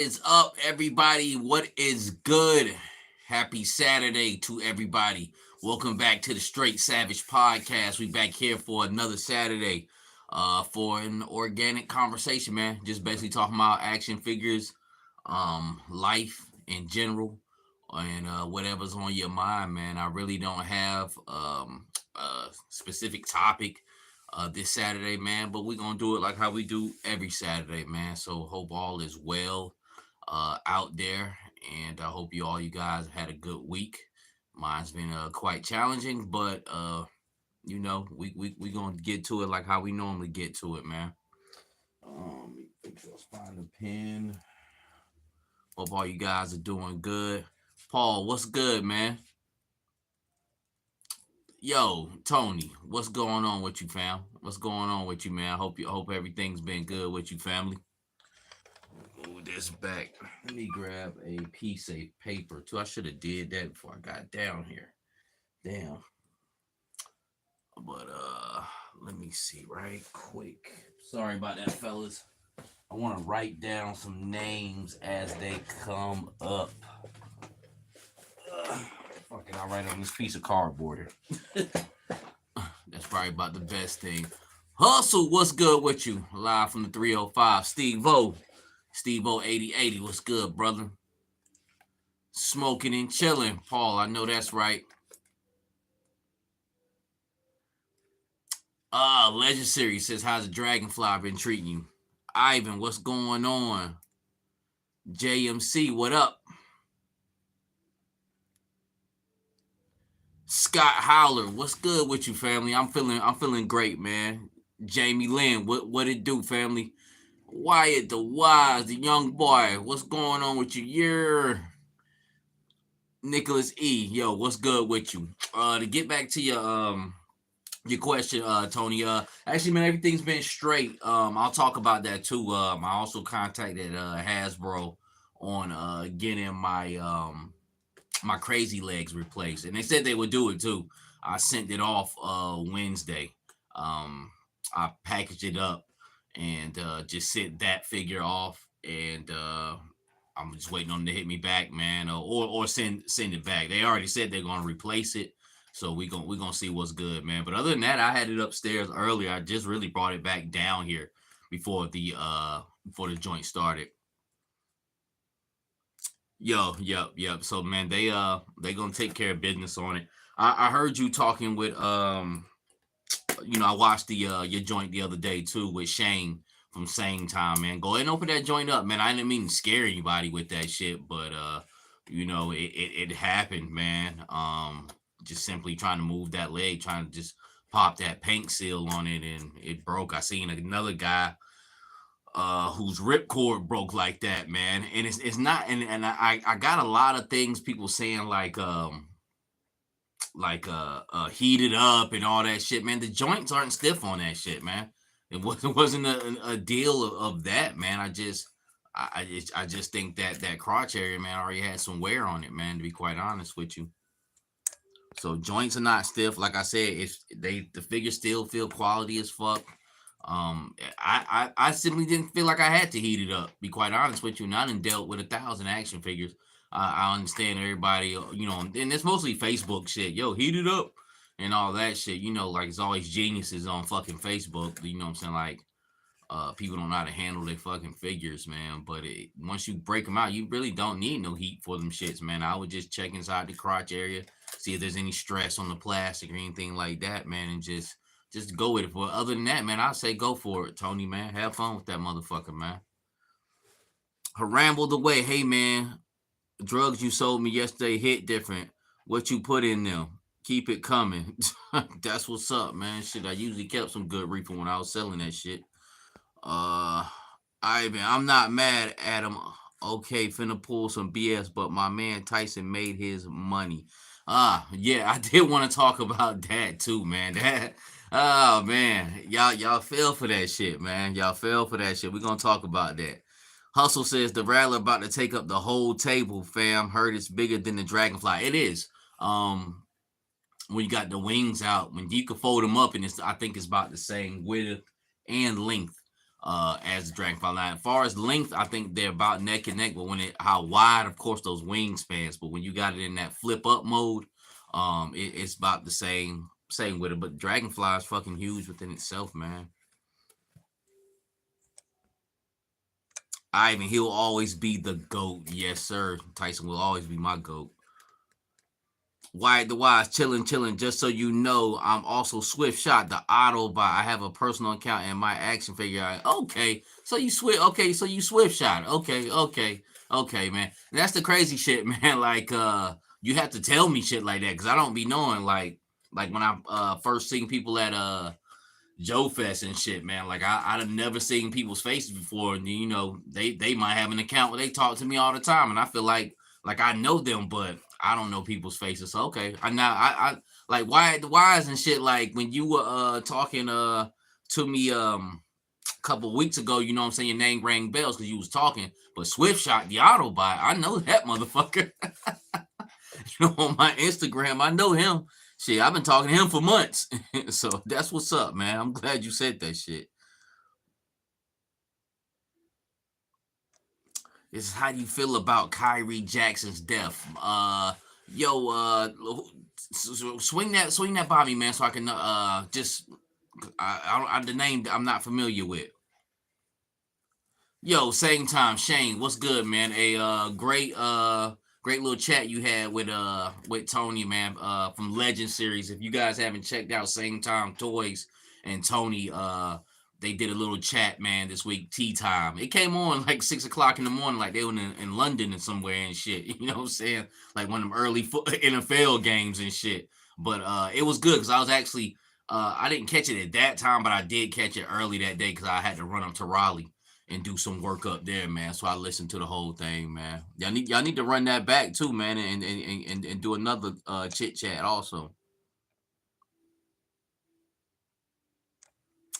Is up, everybody? What is good? Happy Saturday to everybody. Welcome back to the Straight Savage Podcast. We back here for another Saturday, for an organic conversation, man. Just basically talking about action figures, life in general, and whatever's on your mind, man. I really don't have a specific topic this Saturday, man, but we're gonna do it like how we do every Saturday, man. So hope all is well out there, and I hope you guys had a good week. Mine's been quite challenging, but we gonna get to it like how we normally get to it, man. Let's find a pen. Hope all you guys are doing good. Paul, what's good, man? Yo, Tony, what's going on with you, fam? What's going on with you, man? I hope everything's been good with you, family. Move this back. Let me grab a piece of paper too. I should have did that before I got down here. Damn. But let me see right quick. Sorry about that, fellas. I want to write down some names as they come up. Fuck it, I'll write on this piece of cardboard. That's probably about the best thing. Hustle, what's good with you? Live from the 305. Steve-O 8080, what's good, brother? Smoking and chilling. Paul, I know that's right. Legend Series says, how's the Dragonfly been treating you? Ivan, what's going on? JMC, what up? Scott Howler, what's good with you, family? I'm feeling great, man. Jamie Lynn, what it do, family? Wyatt the Wise, the young boy, what's going on with you? You're Nicholas E. Yo, what's good with you? To get back to your question, Tony. Actually, man, everything's been straight. I'll talk about that too. I also contacted Hasbro on getting my crazy legs replaced, and they said they would do it too. I sent it off Wednesday. I packaged it up and just sent that figure off, and I'm just waiting on them to hit me back, man, or send it back. They already said they're gonna replace it, so we gonna see what's good, man. But other than that, I had it upstairs earlier. I just really brought it back down here before the joint started. Yep. So man, they gonna take care of business on it. I heard you talking with I watched the your joint the other day too with Shane from Same Time, man. Go ahead and open that joint up, man. I didn't mean to scare anybody with that shit, but it happened, man. Just simply trying to move that leg, trying to just pop that paint seal on it, and it broke. I seen another guy whose ripcord broke like that, man. And it's not, and I got a lot of things people saying heated up and all that shit, man. The joints aren't stiff on that shit, man. It wasn't a deal of that, man. I just think that crotch area, man, already had some wear on it, man, to be quite honest with you. So joints are not stiff. Like I said, the figures still feel quality as fuck. I simply didn't feel like I had to heat it up. Be quite honest with you, and I done dealt with 1,000 action figures. I understand everybody, and it's mostly Facebook shit. Yo, heat it up and all that shit. Like it's always geniuses on fucking Facebook. You know what I'm saying? Like, people don't know how to handle their fucking figures, man. But once you break them out, you really don't need no heat for them shits, man. I would just check inside the crotch area, see if there's any stress on the plastic or anything like that, man, and just go with it. But other than that, man, I say go for it, Tony, man. Have fun with that motherfucker, man. Rambled away. Hey, man, drugs you sold me yesterday hit different. What you put in them? Keep it coming. That's what's up, man. Shit, I usually kept some good reefer when I was selling that shit. Ivan, I'm not mad at him. Okay, finna pull some BS, but my man Tyson made his money. Yeah, I did want to talk about that too, man. Oh man, y'all fell for that shit, man. Y'all fell for that shit. We're gonna talk about that. Hustle says the Rattler about to take up the whole table, fam. Heard it's bigger than the Dragonfly. It is. When you got the wings out, when you can fold them up, and I think it's about the same width and length. as the Dragonfly line. As far as length, I think they're about neck and neck, but how wide, of course, those wingspans. But when you got it in that flip up mode, it's about the same with it. But Dragonfly is fucking huge within itself, man. Ivan, he'll always be the GOAT. Yes, sir. Tyson will always be my GOAT. Wyatt the Wise, chilling. Just so you know, I'm also Swift Shot, the auto bot. I have a personal account and my action figure. Okay, so you Swift. Okay, so you Swift Shot. Okay, man. And that's the crazy shit, man. Like, you have to tell me shit like that because I don't be knowing. Like when I first seen people at Joe Fest and shit, man. Like I've never seen people's faces before, and you know they might have an account where they talk to me all the time, and I feel like I know them, but I don't know people's faces. So okay, I like Wyatt the Wise and shit. Like when you were talking to me a couple weeks ago, you know what I'm saying, your name rang bells because you was talking. But Swift Shot the Autobot, I know that motherfucker. You know, on my Instagram, I know him. Shit, I've been talking to him for months. So that's what's up, man. I'm glad you said that shit. This is how do you feel about Kyrie Jackson's death? Swing that Bobby, man, so I can just the name I'm not familiar with. Yo, same time, Shane, what's good, man? A great little chat you had with Tony, man, from Legend series. If you guys haven't checked out Same Time Toys and Tony, they did a little chat, man, this week, tea time. It came on like 6 o'clock in the morning, like they were in London and somewhere and shit. You know what I'm saying? Like one of them early NFL games and shit. But it was good because I was actually I didn't catch it at that time, but I did catch it early that day because I had to run up to Raleigh and do some work up there, man. So I listened to the whole thing, man. Y'all need to run that back too, man, and do another chit chat also.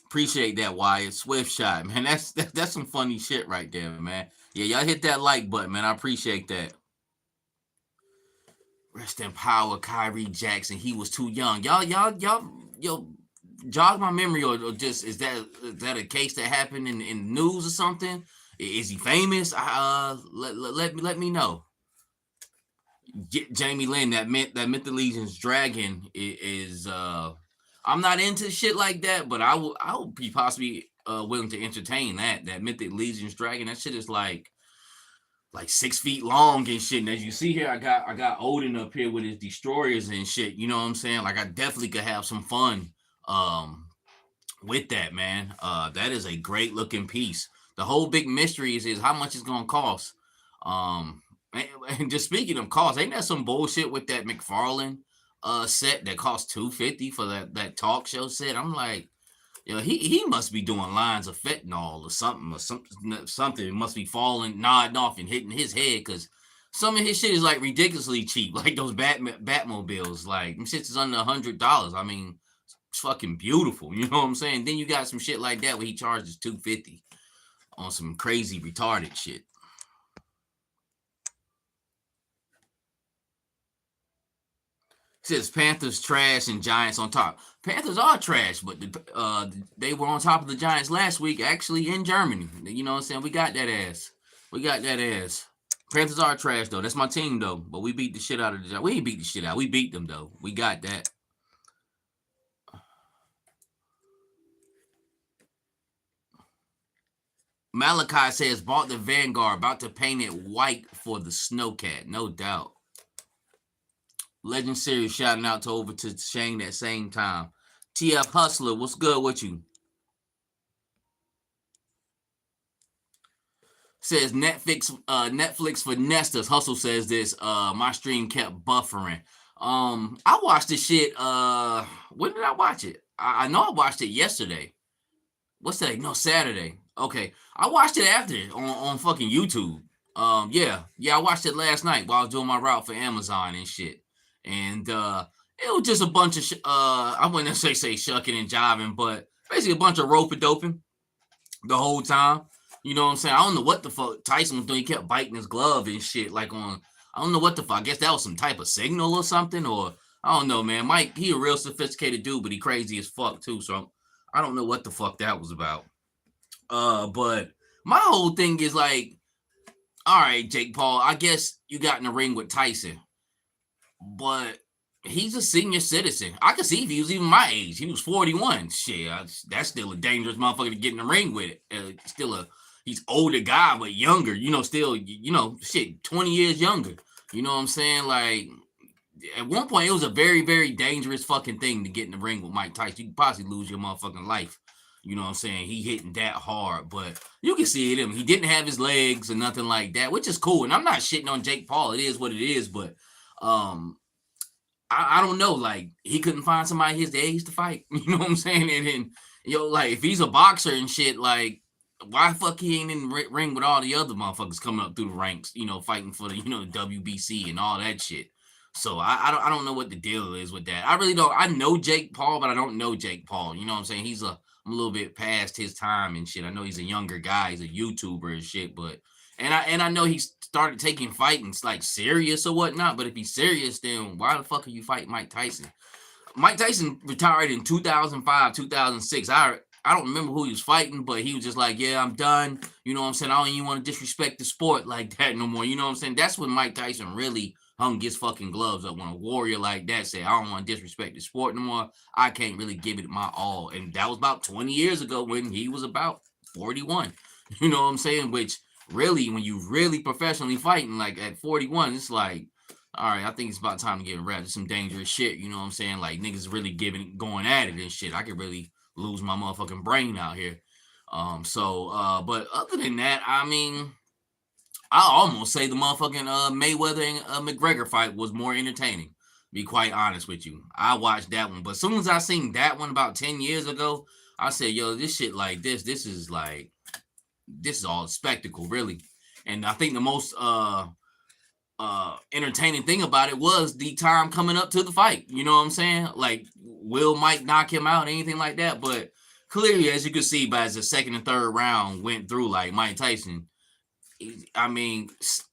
Appreciate that, Wyatt. Swift Shot, man. That's some funny shit right there, man. Yeah, y'all hit that like button, man. I appreciate that. Rest in power, Kyrie Jackson. He was too young. Yo, jog my memory, or just is that a case that happened in the news or something? Is he famous? Let me know. Jamie Lynn, that Myth the Legion's dragon is I'm not into shit like that, but I would be possibly willing to entertain that Mythic Legion's dragon. That shit is like 6 feet long and shit. And as you see here, I got Odin up here with his destroyers and shit. You know what I'm saying? Like I definitely could have some fun with that, man. That is a great looking piece. The whole big mystery is how much it's gonna cost. And just speaking of cost, ain't that some bullshit with that McFarlane set that cost $250 for that talk show set? I'm like, you know, he must be doing lines of fentanyl or something. It must be falling, nodding off and hitting his head because some of his shit is like ridiculously cheap, like those Batmobiles. Like them shits is under $100. I mean, it's fucking beautiful. You know what I'm saying? Then you got some shit like that where he charges $250 on some crazy retarded shit. Says Panthers trash and Giants on top. Panthers are trash, but they were on top of the Giants last week, actually in Germany. You know what I'm saying? We got that ass. Panthers are trash though. That's my team though. But we beat the shit out of the Giants. We ain't beat the shit out. We beat them though. We got that. Malachi says bought the Vanguard, about to paint it white for the Snowcat. No doubt. Legend Series shouting out to over to Shane at same time. TF Hustler, what's good with you? Says Netflix for Nesters. Hustle says this. My stream kept buffering. I watched this shit. When did I watch it? I know I watched it yesterday. What's that? No, Saturday. Okay. I watched it after on fucking YouTube. Yeah, I watched it last night while I was doing my route for Amazon and shit. And it was just a bunch of I wouldn't necessarily say shucking and jiving, but basically a bunch of rope and doping the whole time. You know what I'm saying? I don't know what the fuck Tyson was doing. He kept biting his glove and shit. Like I don't know what the fuck. I guess that was some type of signal or something, or I don't know, man. Mike, he a real sophisticated dude, but he crazy as fuck too. So I don't know what the fuck that was about. But my whole thing is like, all right, Jake Paul, I guess you got in the ring with Tyson, but he's a senior citizen. I could see if he was even my age. He was 41. Shit, that's still a dangerous motherfucker to get in the ring with. Still he's older guy, but younger. Still, shit, 20 years younger. You know what I'm saying? Like, at one point, it was a very, very dangerous fucking thing to get in the ring with Mike Tyson. You could possibly lose your motherfucking life. You know what I'm saying? He hitting that hard, but you can see it in him. He didn't have his legs or nothing like that, which is cool. And I'm not shitting on Jake Paul. It is what it is, but I don't know. Like, he couldn't find somebody his age to fight. You know what I'm saying? And like, if he's a boxer and shit, like, why the fuck he ain't in the ring with all the other motherfuckers coming up through the ranks, fighting for the, WBC and all that shit. So I don't know what the deal is with that. I really don't. I know Jake Paul, but I don't know Jake Paul. You know what I'm saying? I'm a little bit past his time and shit. I know he's a younger guy. He's a YouTuber and shit, but I know he started taking fighting like serious or whatnot. But if he's serious, then why the fuck are you fighting Mike Tyson? Mike Tyson retired in 2005, 2006. I don't remember who he was fighting, but he was just like, yeah, I'm done. You know what I'm saying? I don't even want to disrespect the sport like that no more. You know what I'm saying? That's when Mike Tyson really hung his fucking gloves up. When a warrior like that said, I don't want to disrespect the sport no more. I can't really give it my all. And that was about 20 years ago when he was about 41. You know what I'm saying? Which really, when you really professionally fighting, like at 41, it's like, all right, I think it's about time to get wrapped. It's some dangerous shit. You know what I'm saying? Like, niggas really going at it and shit. I could really lose my motherfucking brain out here. But other than that, I mean, I almost say the motherfucking Mayweather and McGregor fight was more entertaining. Be quite honest with you, I watched that one, but as soon as I seen that one about 10 years ago, I said, "Yo, this shit like this is all spectacle, really." And I think the most entertaining thing about it was the time coming up to the fight. You know what I'm saying? Like, will Mike knock him out, anything like that? But clearly, as you can see, by as the second and third round went through, like Mike Tyson, I mean,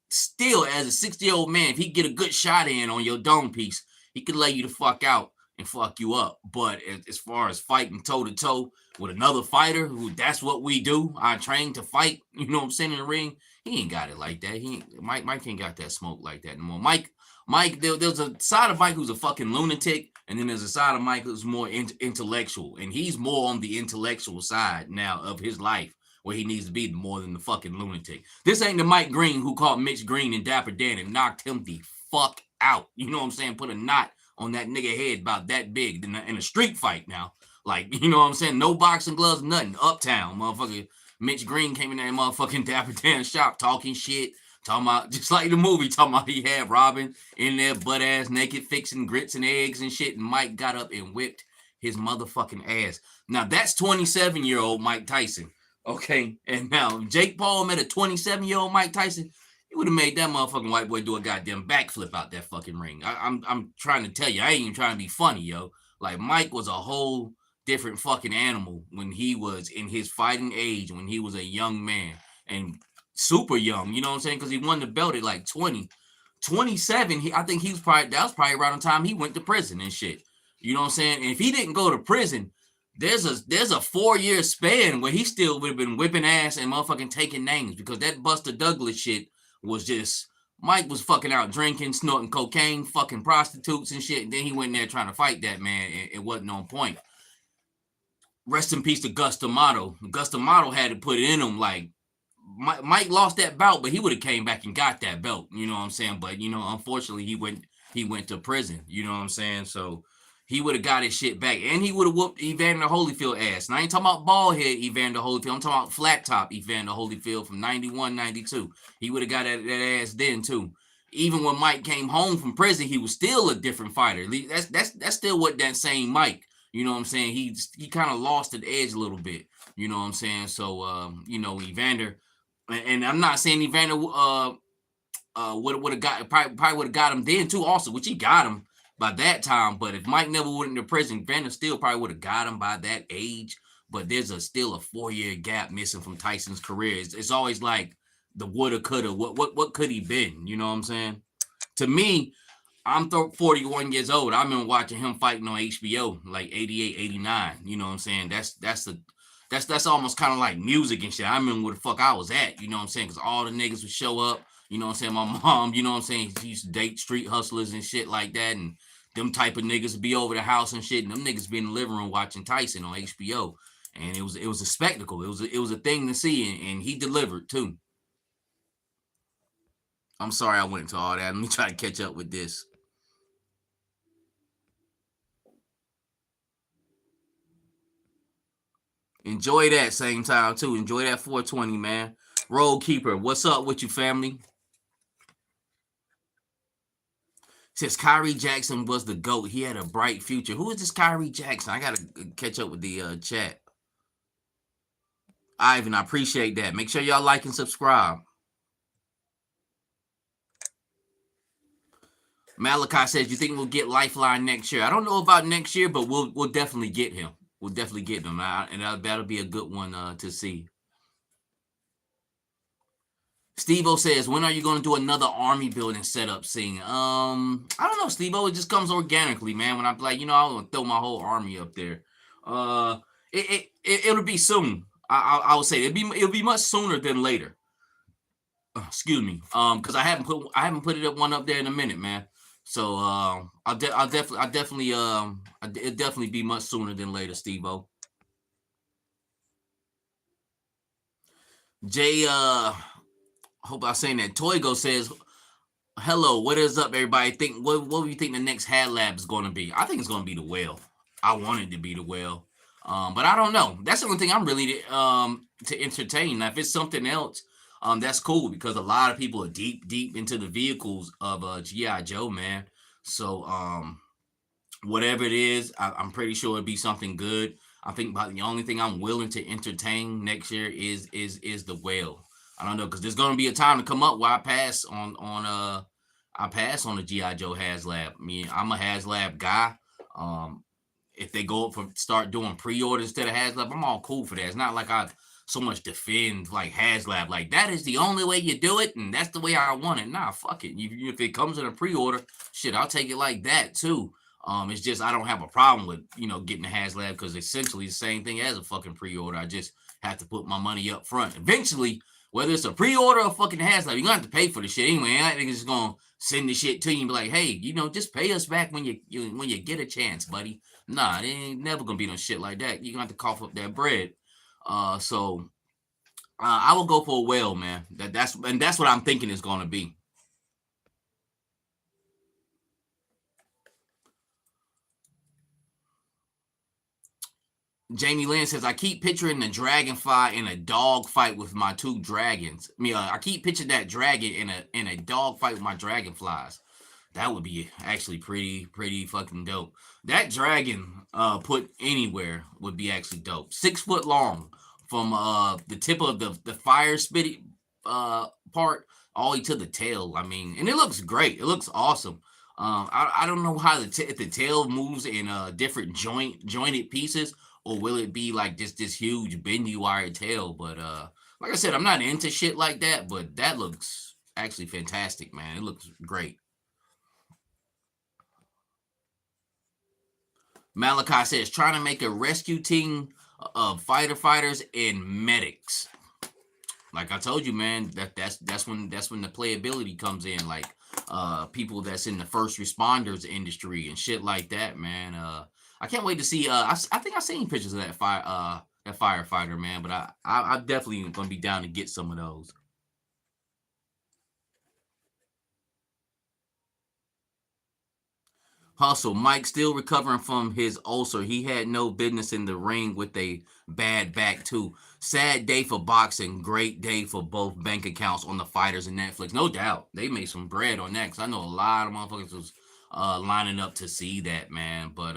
still as a 60-year-old man, if he get a good shot in on your dome piece, he could lay you the fuck out and fuck you up. But as far as fighting toe to toe with another fighter, who that's what we do, I train to fight. You know what I'm saying, in the ring. He ain't got it like that. Mike ain't got that smoke like that anymore. Mike, there's a side of Mike who's a fucking lunatic, and then there's a side of Mike who's more intellectual, and he's more on the intellectual side now of his life, where he needs to be more than the fucking lunatic. This ain't the Mike Green who caught Mitch Green and Dapper Dan and knocked him the fuck out. You know what I'm saying? Put a knot on that nigga head about that big in a street fight now. Like, you know what I'm saying? No boxing gloves, nothing. Uptown, motherfucker. Mitch Green came in that motherfucking Dapper Dan shop talking shit. Talking about, just like the movie, talking about he had Robin in there butt ass naked fixing grits and eggs and shit. And Mike got up and whipped his motherfucking ass. Now, that's 27-year-old Mike Tyson. Okay, and now Jake Paul met a 27-year-old Mike Tyson. He would have made that motherfucking white boy do a goddamn backflip out that fucking ring. I'm trying to tell you, I ain't even trying to be funny, yo. Like, Mike was a whole different fucking animal when he was in his fighting age, when he was a young man and super young. You know what I'm saying? Because he won the belt at like 20, 27. I think that was probably around the time he went to prison and shit. You know what I'm saying? And if he didn't go to prison, there's a 4-year span where he still would have been whipping ass and motherfucking taking names, because that Buster Douglas shit was just, Mike was fucking out drinking, snorting cocaine, fucking prostitutes and shit. And then he went in there trying to fight that man. It wasn't on point. Rest in peace to Gus D'Amato. Gus D'Amato had to put it in him. Like, Mike lost that belt, but he would have came back and got that belt. You know what I'm saying? But, unfortunately, he went to prison. You know what I'm saying? So he would have got his shit back, and he would have whooped Evander Holyfield ass. And I ain't talking about bald head Evander Holyfield. I'm talking about flat top Evander Holyfield from 91, 92. He would have got that ass then too. Even when Mike came home from prison, he was still a different fighter. That's still what that same Mike. You know what I'm saying? He kind of lost the edge a little bit. You know what I'm saying? So Evander, and I'm not saying Evander would have got probably would have got him then too also, which he got him by that time. But if Mike never went into prison, Evander still probably would have got him by that age. But there's still a 4-year gap missing from Tyson's career. It's always like the woulda, coulda. What could he been? You know what I'm saying? To me, I'm 41 years old. I remember watching him fighting on HBO like 88, 89. You know what I'm saying? That's that's almost kind of like music and shit. I remember where the fuck I was at, you know what I'm saying? Because all the niggas would show up, you know what I'm saying? My mom, you know what I'm saying? She used to date street hustlers and shit like that, and them type of niggas would be over the house and shit, and them niggas be in the living room watching Tyson on HBO, and it was a spectacle. It was a thing to see, and he delivered too. I'm sorry I went into all that. Let me try to catch up with this. Enjoy that same time too. Enjoy that 420, man. Road Keeper, what's up with you, family? Says Kyrie Jackson was the GOAT. He had a bright future. Who is this Kyrie Jackson? I gotta catch up with the chat. Ivan, I appreciate that. Make sure y'all like and subscribe. Malachi says, you think we'll get Lifeline next year? I don't know about next year, but we'll definitely get him. We'll definitely get him. And that'll be a good one to see. Steve-O says, when are you going to do another army building setup scene? I don't know, Steve-O. It just comes organically, man. When I'm like, I'm going to throw my whole army up there. It'll be soon. I would say it'll be much sooner than later. Excuse me. Because I haven't put one up there in a minute, man. So it'll definitely be much sooner than later, Steve-O. Jay, hope I'm saying that. Toygo says, hello, what is up, everybody? What do you think the next Haslab is going to be? I think it's going to be the whale. I want it to be the whale. But I don't know. That's the only thing I'm really to entertain. Now, if it's something else, that's cool, because a lot of people are deep into the vehicles of G.I. Joe, man. So whatever it is, I'm pretty sure it'll be something good. I think about the only thing I'm willing to entertain next year is the whale. I don't know, because there's gonna be a time to come up where I pass on the G.I. Joe Haslab. I mean, I'm a Haslab guy. If they go up for start doing pre-order instead of Haslab, I'm all cool for that. It's not like I so much defend like Haslab, like that is the only way you do it, and that's the way I want it. Nah, fuck it. If it comes in a pre-order, shit, I'll take it like that too. It's just I don't have a problem with getting a Haslab, because essentially the same thing as a fucking pre-order. I just have to put my money up front. Eventually, whether it's a pre-order or fucking Haslab, you're gonna have to pay for the shit anyway. I think it's just gonna send the shit to you and be like, hey, just pay us back when you get a chance, buddy. Nah, it ain't never gonna be no shit like that. You're gonna have to cough up that bread. So I will go for a whale, man. That's what I'm thinking is gonna be. Jamie Lynn says, I keep picturing the dragonfly in a dog fight with my two dragons. I mean, I keep picturing that dragon in a dog fight with my dragonflies. That would be actually pretty fucking dope. That dragon put anywhere would be actually dope. 6 foot long from the tip of the fire spitty part all the way to the tail. I mean, and it looks great. It looks awesome. I don't know how if the tail moves in different jointed pieces, or will it be like just this huge bendy wire tail? But like I said, I'm not into shit like that, but that looks actually fantastic, man. It looks great. Malachi says, trying to make a rescue team of fighters and medics. Like I told you, man, that's when the playability comes in. Like people that's in the first responders industry and shit like that, man. I can't wait to see. I think I've seen pictures of that firefighter, man. But I'm definitely gonna be down to get some of those. Hustle. Mike still recovering from his ulcer. He had no business in the ring with a bad back too. Sad day for boxing. Great day for both bank accounts on the fighters and Netflix. No doubt. They made some bread on that, because I know a lot of motherfuckers was lining up to see that, man. But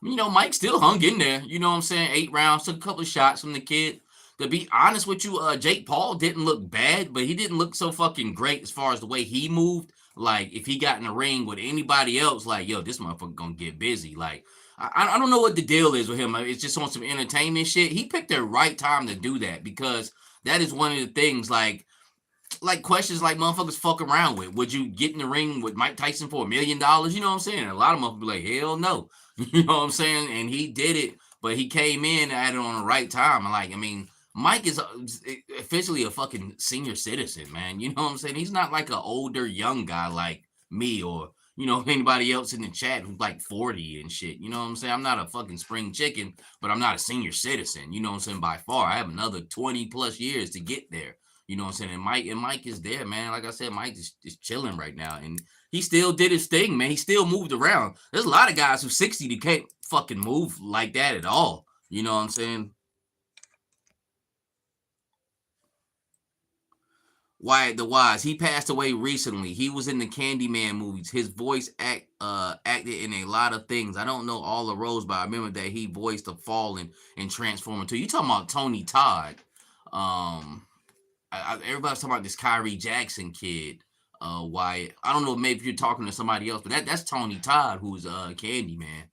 Mike still hung in there. You know what I'm saying? 8 rounds, took a couple of shots from the kid. To be honest with you, Jake Paul didn't look bad, but he didn't look so fucking great as far as the way he moved. Like, if he got in the ring with anybody else, like, yo, this motherfucker gonna get busy. Like, I don't know what the deal is with him. It's just on some entertainment shit. He picked the right time to do that, because that is one of the things, like questions like motherfuckers fuck around with. Would you get in the ring with Mike Tyson for $1 million? You know what I'm saying? A lot of motherfuckers be like, hell no. You know what I'm saying? And he did it but he came in at it on the right time. Like, I mean, Mike is officially a fucking senior citizen, man. You know what I'm saying? He's not like an older young guy like me or anybody else in the chat who's like 40 and shit. You know what I'm saying? I'm not a fucking spring chicken, but I'm not a senior citizen. You know what I'm saying? By far, I have another 20 plus years to get there. You know what I'm saying? And Mike is there, man. Like I said, Mike is chilling right now, and he still did his thing, man. He still moved around. There's a lot of guys who's 60 that can't fucking move like that at all. You know what I'm saying? Wyatt the Wise, he passed away recently. He was in the Candyman movies. His voice acted in a lot of things. I don't know all the roles, but I remember that he voiced the Fallen and Transformer 2. You talking about Tony Todd? Everybody's talking about this Kyrie Jackson kid. Wyatt, I don't know. Maybe you're talking to somebody else, but that's Tony Todd, who's Candyman.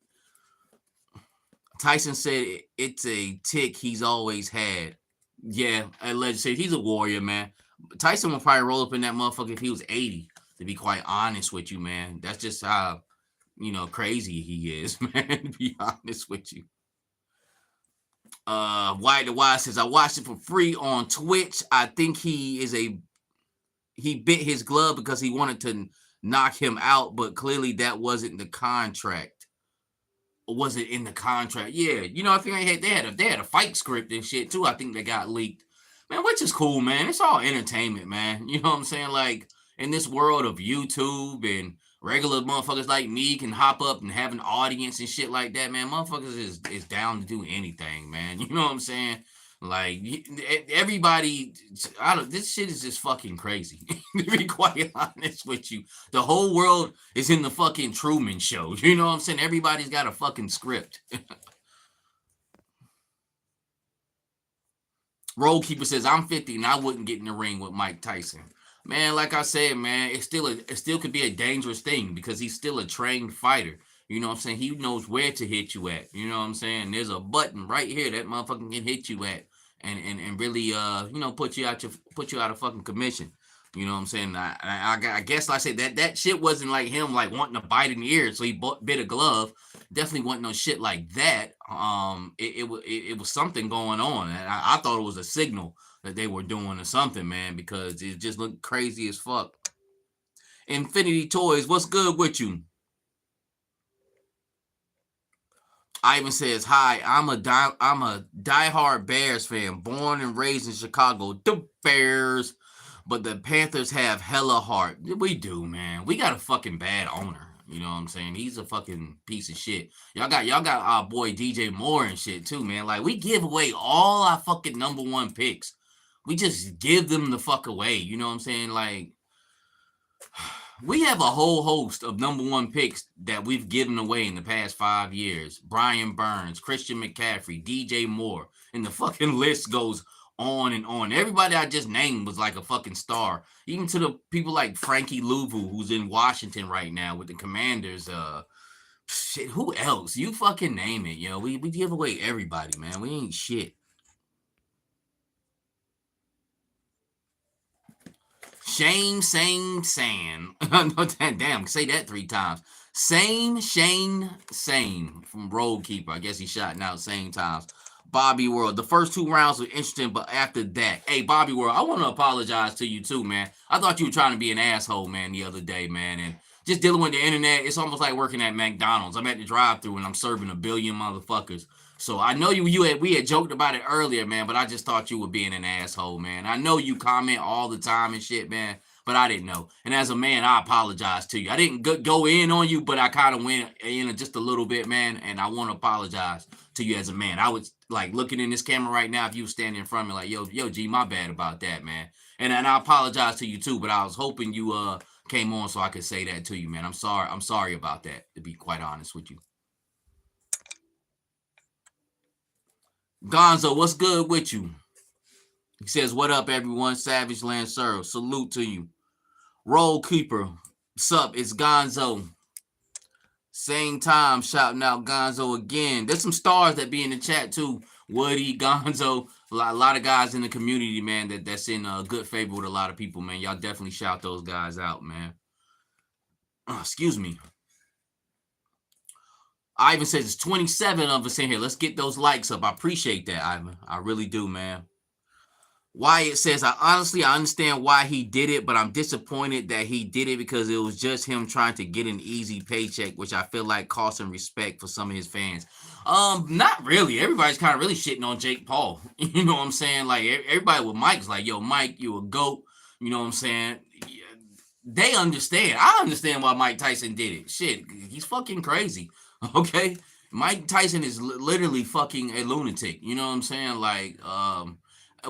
Tyson said it's a tick he's always had. Yeah, allegedly, he's a warrior, man. Tyson would probably roll up in that motherfucker if he was 80, to be quite honest with you, man. That's just how, crazy he is, man, to be honest with you. White the Wise says, I watched it for free on Twitch. I think he bit his glove because he wanted to knock him out, but clearly that wasn't the contract. Or was it in the contract? Yeah, I think they had a fight script and shit too. I think they got leaked. Man, which is cool, man. It's all entertainment, man. You know what I'm saying? Like, in this world of YouTube and regular motherfuckers like me can hop up and have an audience and shit like that, man. Motherfuckers is down to do anything, man. You know what I'm saying? Like, everybody, this shit is just fucking crazy. To be quite honest with you, the whole world is in the fucking Truman Show. You know what I'm saying? Everybody's got a fucking script. Roadkeeper says, I'm 50 and I wouldn't get in the ring with Mike Tyson. Man, like I said, man, it still could be a dangerous thing because he's still a trained fighter. You know what I'm saying? He knows where to hit you at. You know what I'm saying? There's a button right here that motherfucker can hit you at and really put you out of fucking commission. You know what I'm saying? I guess like I said that shit wasn't like him like wanting to bite in the ear, so he bit a glove. Definitely wasn't no shit like that. It was something going on, and I thought it was a signal that they were doing or something, man, because it just looked crazy as fuck. Infinity Toys, what's good with you? Ivan says, hi, I'm a diehard Bears fan, born and raised in Chicago. The Bears. But the Panthers have hella heart. We do, man. We got a fucking bad owner. You know what I'm saying? He's a fucking piece of shit. Y'all got our boy DJ Moore and shit too, man. Like, we give away all our fucking number one picks. We just give them the fuck away. You know what I'm saying? Like, we have a whole host of number one picks that we've given away in the past 5 years. Brian Burns, Christian McCaffrey, DJ Moore, and the fucking list goes on and on. Everybody I just named was like a fucking star. Even to the people like Frankie Louvu, who's in Washington right now with the Commanders. Shit, who else? You fucking name it, yo. We give away everybody, man. We ain't shit. Shane, same, San. Damn, say that 3 times. Same, Shane, same from Roadkeeper. I guess he's shouting out same times. Bobby World. The first 2 rounds were interesting, but after that, hey, Bobby World, I want to apologize to you too, man. I thought you were trying to be an asshole, man, the other day, man. And just dealing with the internet, it's almost like working at McDonald's. I'm at the drive-thru and I'm serving a billion motherfuckers. So I know we had joked about it earlier, man, but I just thought you were being an asshole, man. I know you comment all the time and shit, man, but I didn't know. And as a man, I apologize to you. I didn't go in on you, but I kind of went in just a little bit, man, and I want to apologize to you as a man. I was like looking in this camera right now, if you were standing in front of me like, yo, G, my bad about that, man. And I apologize to you too, but I was hoping you came on so I could say that to you, man. I'm sorry about that, to be quite honest with you. Gonzo, what's good with you? He says, what up, everyone? Savage Land Sir, salute to you. Roll Keeper, sup? It's Gonzo. Same time, shouting out Gonzo again. There's some stars that be in the chat too. Woody, Gonzo, a lot of guys in the community, man, that's in good favor with a lot of people, man. Y'all definitely shout those guys out, man. Excuse me. Ivan says it's 27 of us in here. Let's get those likes up. I appreciate that, Ivan. I really do, man. Wyatt says, I understand why he did it, but I'm disappointed that he did it because it was just him trying to get an easy paycheck, which I feel like cost him respect for some of his fans. Not really. Everybody's kind of really shitting on Jake Paul. You know what I'm saying? Like everybody with Mike's like, yo, Mike, you a GOAT. You know what I'm saying? Yeah, they understand. I understand why Mike Tyson did it. Shit, he's fucking crazy. Okay? Mike Tyson is literally fucking a lunatic. You know what I'm saying? Like,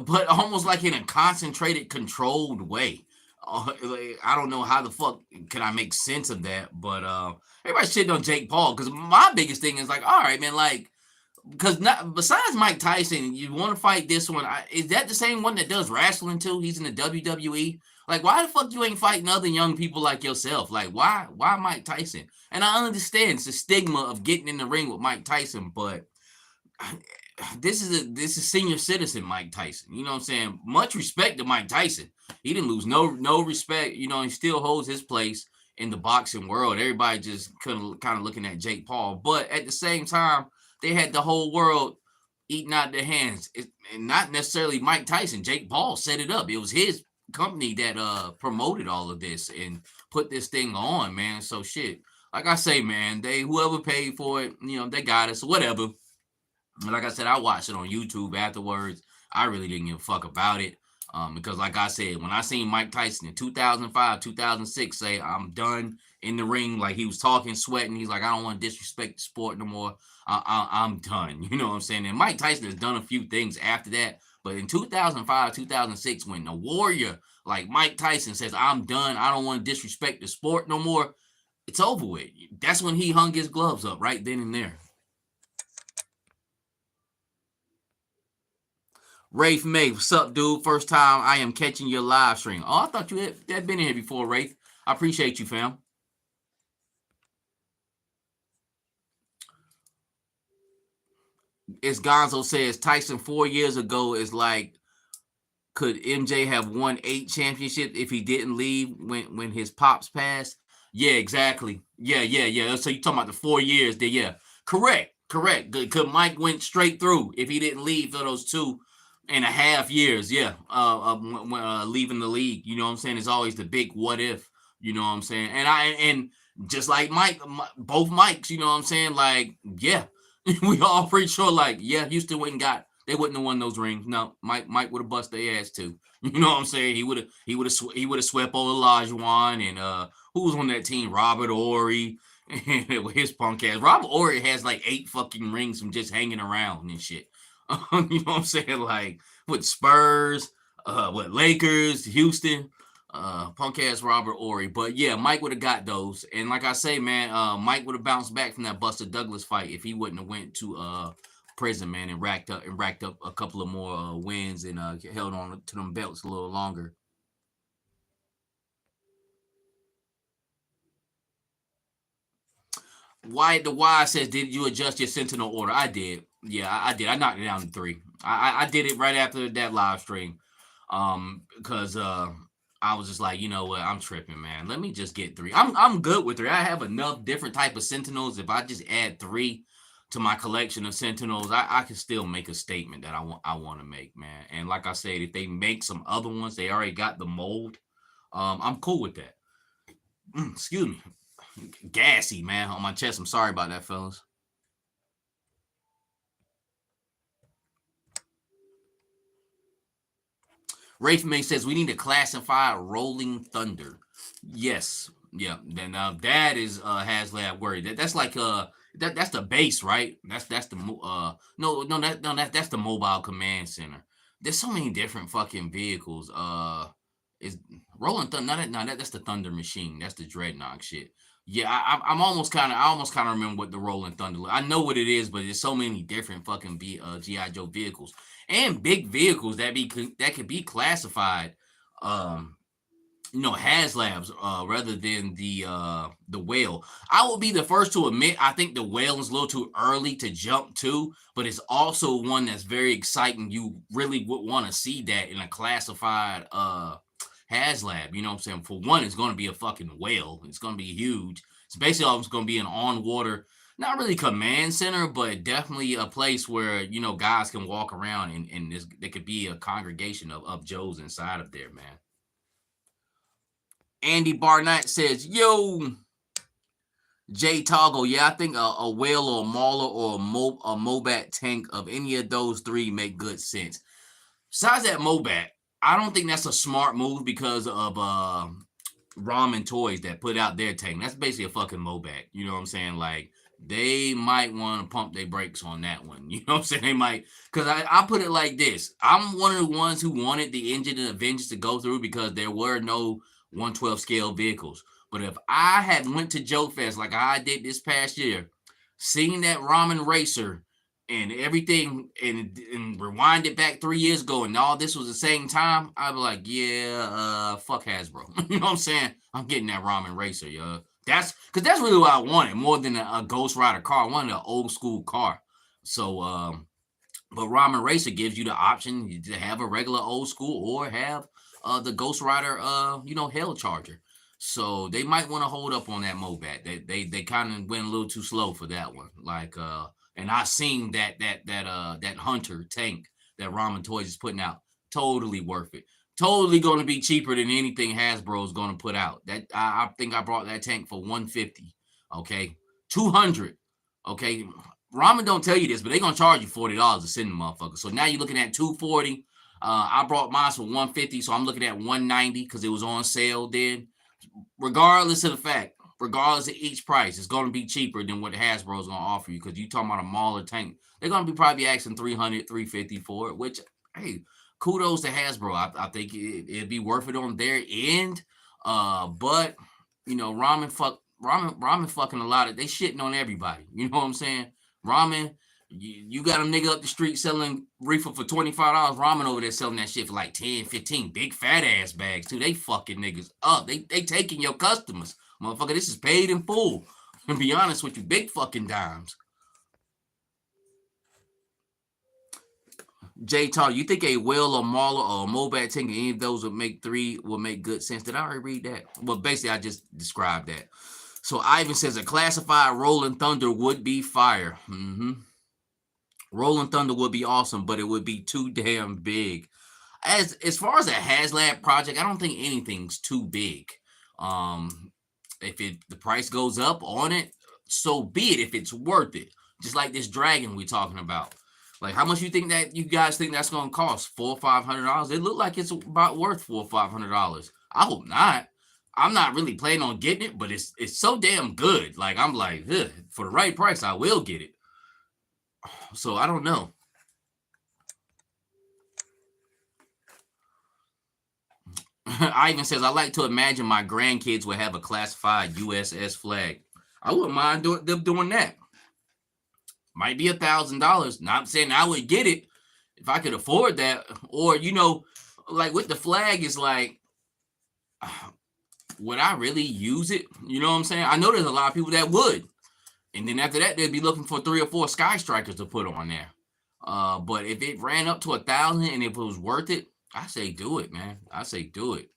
but almost like in a concentrated, controlled way. Like, I don't know how the fuck can I make sense of that, but everybody shitting on Jake Paul because my biggest thing is like, all right, man, like, because not besides Mike Tyson, you want to fight this one? Is that the same one that does wrestling too? He's in the WWE. Like, why the fuck you ain't fighting other young people like yourself? Like, why Mike Tyson? And I understand it's the stigma of getting in the ring with Mike Tyson, but this is senior citizen Mike Tyson. You know what I'm saying? Much respect to Mike Tyson. He didn't lose no respect. You know, he still holds his place in the boxing world. Everybody just kind of looking at Jake Paul, but at the same time, they had the whole world eating out their hands. And not necessarily Mike Tyson. Jake Paul set it up. It was his company that promoted all of this and put this thing on, man. So shit. Like I say, man, they whoever paid for it, you know, they got us, whatever. Like I said, I watched it on YouTube afterwards. I really didn't give a fuck about it. Because like I said, when I seen Mike Tyson in 2005, 2006 say, I'm done in the ring, like he was talking, sweating. He's like, I don't want to disrespect the sport no more. I'm done. You know what I'm saying? And Mike Tyson has done a few things after that. But in 2005, 2006, when the warrior like Mike Tyson says, I'm done. I don't want to disrespect the sport no more. It's over with. That's when he hung his gloves up right then and there. Rafe May, what's up, dude? First time I am catching your live stream. Oh, I thought you had been in here before, Rafe. I appreciate you, fam. As Gonzo says, Tyson 4 years ago is like, could MJ have won 8 championships if he didn't leave when his pops passed? Yeah, exactly. Yeah. So you talking about the 4 years? There, yeah, correct. Could Mike went straight through if he didn't leave for those 2.5 years? Yeah, leaving the league. You know what I'm saying? It's always the big what if. You know what I'm saying? And just like Mike, both Mikes. You know what I'm saying? Like, yeah, we all pretty sure. Like, yeah, Houston wouldn't got. They wouldn't have won those rings. No, Mike would have bust their ass too. You know what I'm saying? He would have swept over Olajuwon and who was on that team? Robert Ory with his punk ass. Robert Ory has like 8 fucking rings from just hanging around and shit. You know what I'm saying? Like with Spurs, with Lakers, Houston, punk ass Robert Ory. But yeah, Mike would have got those. And like I say, man, Mike would have bounced back from that Buster Douglas fight if he wouldn't have went to prison, man, and racked up a couple of more wins and held on to them belts a little longer. Wyatt the Wise says, "Did you adjust your Sentinel order?" I did. Yeah, I did. I knocked it down to 3. I did it right after that live stream, because I was just like, you know what, I'm tripping, man. Let me just get 3. I'm good with 3. I have enough different type of Sentinels. If I just add 3 to my collection of Sentinels, I can still make a statement that I want to make, man. And like I said, if they make some other ones, they already got the mold. I'm cool with that. Excuse me. Gassy, man, on my chest. I'm sorry about that, fellas. Rafe May says we need to classify Rolling Thunder. Yes, yeah. Then that is Haslab worried. That's like that's the base, right? That's the that's the mobile command center. There's so many different fucking vehicles. Is Rolling Thunder? No, that's the Thunder Machine. That's the Dreadnought shit. Yeah, I'm I almost kind of remember what the Rolling Thunder. I know what it is, but there's so many different fucking GI Joe vehicles and big vehicles that could be classified. Um, Haslabs rather than the whale. I will be the first to admit I think the whale is a little too early to jump to, but it's also one that's very exciting. You really would want to see that in a classified Haslab. You know what I'm saying? For one, it's going to be a fucking whale. It's going to be huge. It's basically always going to be an on water. not really command center, but definitely a place where guys can walk around and there could be a congregation of Joes inside of there, man. Andy Barnett says, "Yo, Jay Toggle, yeah, I think a whale or a mauler or a Mobat tank of any of those three make good sense. Besides that Mobat, I don't think that's a smart move because of Ramen Toys that put out their tank. That's basically a fucking Mobat. You know what I'm saying? Like, they might want to pump their brakes on that one. You know what I'm saying? They might, because I put it like this. I'm one of the ones who wanted the engine and Avengers to go through because there were no 112 scale vehicles. But if I had went to Joe Fest like I did this past year, seeing that Ramen Racer and everything and rewind it back 3 years ago and all this was the same time, I'd be like, yeah, fuck Hasbro. You know what I'm saying? I'm getting that Ramen Racer, yo. That's because that's really what I wanted more than a Ghost Rider car. I wanted an old school car. So but Ramen Racer gives you the option to have a regular old school or have the Ghost Rider Hell Charger. So they might want to hold up on that Mobat. They kind of went a little too slow for that one. Like and I seen that Hunter tank that Ramen Toys is putting out. Totally worth it. Totally going to be cheaper than anything Hasbro is going to put out. That I think I brought that tank for $150. Okay, $200. Okay, Ramen don't tell you this, but they're gonna charge you $40 to send the motherfucker. So now you're looking at $240. I brought mine for $150, so I'm looking at $190 because it was on sale then. Regardless of the fact, regardless of each price, it's going to be cheaper than what Hasbro is going to offer you because you talking about a Mauler tank. They're going to be probably asking $300, $350 for it, which, hey, kudos to Hasbro. I think it'd be worth it on their end. But, Ramen fucking a lot of, they shitting on everybody. You know what I'm saying? Ramen, you got a nigga up the street selling reefer for $25. Ramen over there selling that shit for like 10, 15 big fat ass bags too. They fucking niggas up. They taking your customers. Motherfucker, this is paid in full. And be honest with you, big fucking dimes. Jay Tar, you think a whale or mauler or a Mobat tank, any of those would make good sense? Did I already read that? Well, basically, I just described that. So Ivan says a classified Rolling Thunder would be fire. Rolling Thunder would be awesome, but it would be too damn big. As far as a Haslab project, I don't think anything's too big. If the price goes up on it, so be it. If it's worth it, just like this dragon we're talking about. Like, how much you guys think that's gonna cost? $400 or $500? It looked like it's about worth $400 or $500. I hope not. I'm not really planning on getting it, but it's so damn good. Like, I'm like, for the right price, I will get it. So I don't know. Ivan says, I like to imagine my grandkids would have a classified USS flag. I wouldn't mind them doing that. Might be $1,000. Not saying I would get it if I could afford that. Or, like with the flag, is like, would I really use it? You know what I'm saying? I know there's a lot of people that would. And then after that, they'd be looking for 3 or 4 Sky Strikers to put on there. But if it ran up to 1,000 and if it was worth it, I say do it, man. I say do it.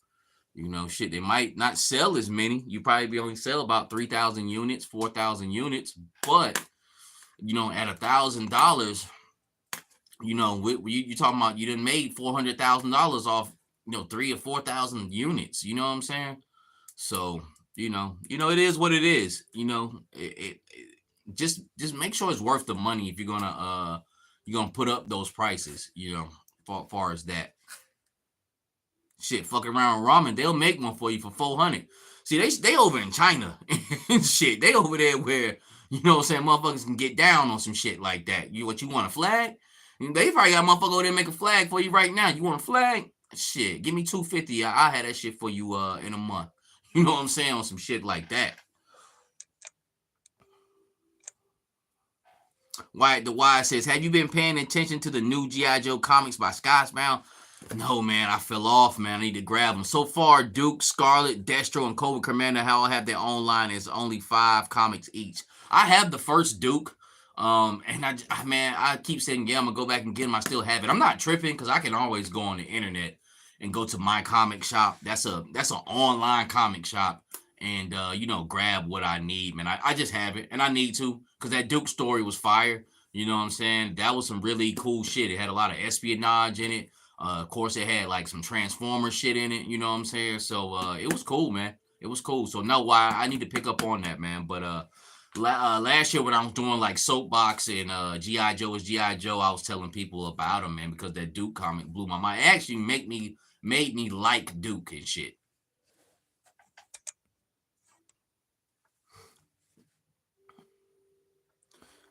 Shit, they might not sell as many. You probably only sell about 3,000 units, 4,000 units. But, at $1,000, you talking about you done made $400,000 off, 3,000 or 4,000 units. You know what I'm saying? So, it is what it is. It just make sure it's worth the money if you're gonna put up those prices. Far as that. Shit, fucking around with Ramen, they'll make one for you for $400. See, they over in China and shit. They over there where what I'm saying, motherfuckers can get down on some shit like that. You want a flag? They probably got a motherfucker over there make a flag for you right now. You want a flag? Shit, give me $250. I had that shit for you in a month. You know what I'm saying? On some shit like that. Wyatt the Wise says, have you been paying attention to the new G.I. Joe comics by Skybound? No, man, I fell off, man. I need to grab them. So far, Duke, Scarlet, Destro, and Cobra Commander all have their own line. It's only 5 comics each. I have the first Duke. And I keep saying, yeah, I'm gonna go back and get them. I still have it. I'm not tripping because I can always go on the internet and go to my comic shop. That's an online comic shop, and grab what I need, man. I just have it, and I need to, because that Duke story was fire. You know what I'm saying? That was some really cool shit. It had a lot of espionage in it. Of course, it had like some Transformer shit in it. You know what I'm saying? So it was cool, man. It was cool. So no, why I need to pick up on that, man. But last year when I was doing like Soapbox and GI Joe is GI Joe, I was telling people about him, man, because that Duke comic blew my mind. It actually made me like Duke and shit.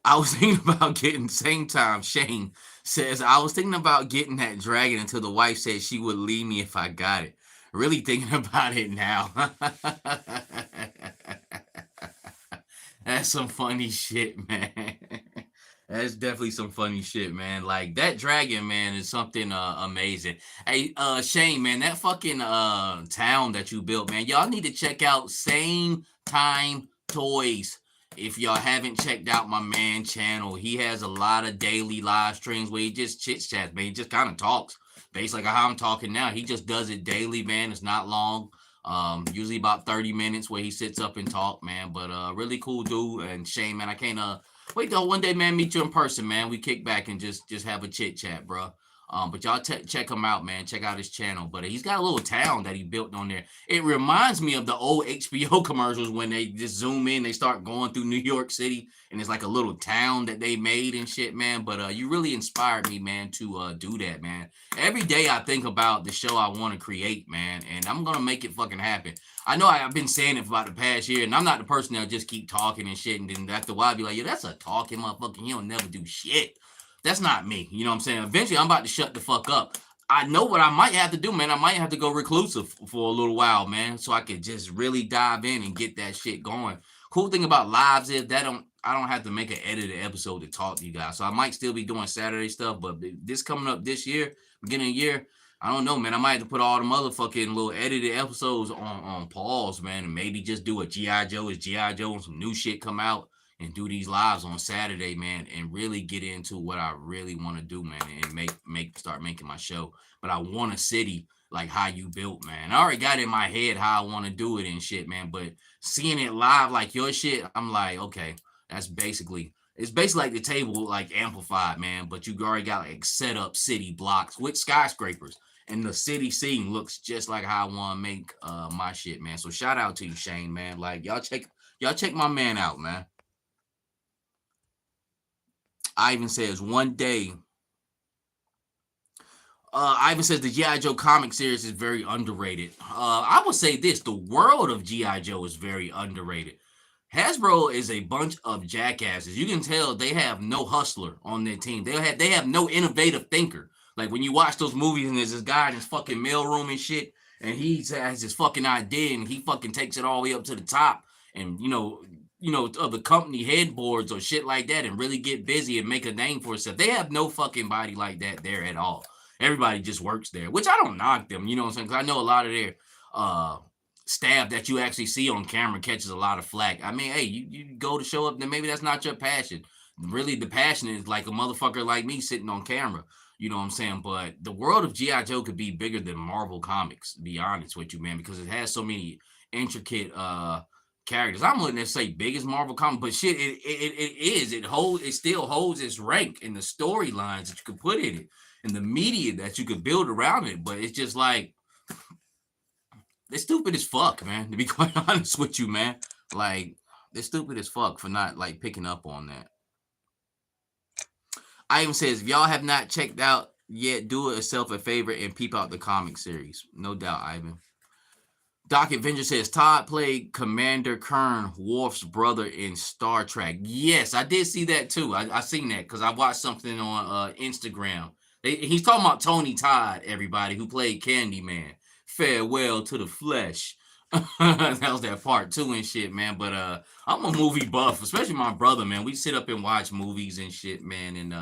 I was thinking about getting same time. Shane says I was thinking about getting that dragon until the wife said she would leave me if I got it. Really thinking about it now. That's some funny shit, man. That's definitely some funny shit, man. Like that dragon, man, is something amazing. Hey, Shane, man, that fucking town that you built, man. Y'all need to check out Same Time Toys. If y'all haven't checked out my man channel, he has a lot of daily live streams where he just chit chats, man. He just kind of talks, basically like how I'm talking now. He just does it daily, man. It's not long. Usually about 30 minutes where he sits up and talk, man. But really cool dude. And Shane, man, I can't wait till one day, man, meet you in person, man. We kick back and just have a chit chat, bro. But y'all check him out, man. Check out his channel. But he's got a little town that he built on there. It reminds me of the old HBO commercials when they just zoom in, they start going through New York City, and it's like a little town that they made and shit, man. But you really inspired me, man, to do that, man. Every day I think about the show I want to create, man, and I'm gonna make it fucking happen. I know I've been saying it for about the past year, and I'm not the person that'll just keep talking and shit, and then after a while I'll be like, yeah, that's a talking motherfucker. He don't never do shit. That's not me. You know what I'm saying? Eventually, I'm about to shut the fuck up. I know what I might have to do, man. I might have to go reclusive for a little while, man, so I could just really dive in and get that shit going. Cool thing about lives is that I don't have to make an edited episode to talk to you guys. So I might still be doing Saturday stuff, but this coming up this year, beginning of the year, I don't know, man. I might have to put all the motherfucking little edited episodes on pause, man, and maybe just do a G.I. Joe is G.I. Joe and some new shit come out, and do these lives on Saturday, man, and really get into what I really want to do, man, and start making my show. But I want a city like how you built, man. I already got in my head how I want to do it and shit, man. But seeing it live like your shit, I'm like, okay, it's basically like the table like amplified, man. But you already got like set up city blocks with skyscrapers. And the city scene looks just like how I want to make my shit, man. So shout out to you, Shane, man. Like y'all check my man out, man. Ivan says one day. Ivan says the G.I. Joe comic series is very underrated. I would say this: the world of G.I. Joe is very underrated. Hasbro is a bunch of jackasses. You can tell they have no hustler on their team. They have no innovative thinker. Like when you watch those movies and there's this guy in his fucking mailroom and shit, and he has his fucking idea and he fucking takes it all the way up to the top, and of the company headboards or shit like that, and really get busy and make a name for itself. They have no fucking body like that there at all. Everybody just works there, which I don't knock them, you know what I'm saying? Because I know a lot of their staff that you actually see on camera catches a lot of flack. I mean, hey, you go to show up, then maybe that's not your passion. Really, the passion is like a motherfucker like me sitting on camera. You know what I'm saying? But the world of G.I. Joe could be bigger than Marvel Comics, to be honest with you, man, because it has so many intricate characters. I'm looking to say biggest Marvel comic, but shit, it still holds its rank in the storylines that you could put in it and the media that you could build around it. But it's just like they're stupid as fuck, man. To be quite honest with you, man, like they're stupid as fuck for not like picking up on that. Ivan says, if y'all have not checked out yet, do yourself a favor and peep out the comic series. No doubt, Ivan. Doc Avenger says, Todd played Commander Kern, Worf's brother in Star Trek. Yes, I did see that too. I seen that because I watched something on Instagram. He's talking about Tony Todd, everybody, who played Candyman. Farewell to the flesh. That was that part 2 and shit, man. But I'm a movie buff, especially my brother, man. We sit up and watch movies and shit, man. And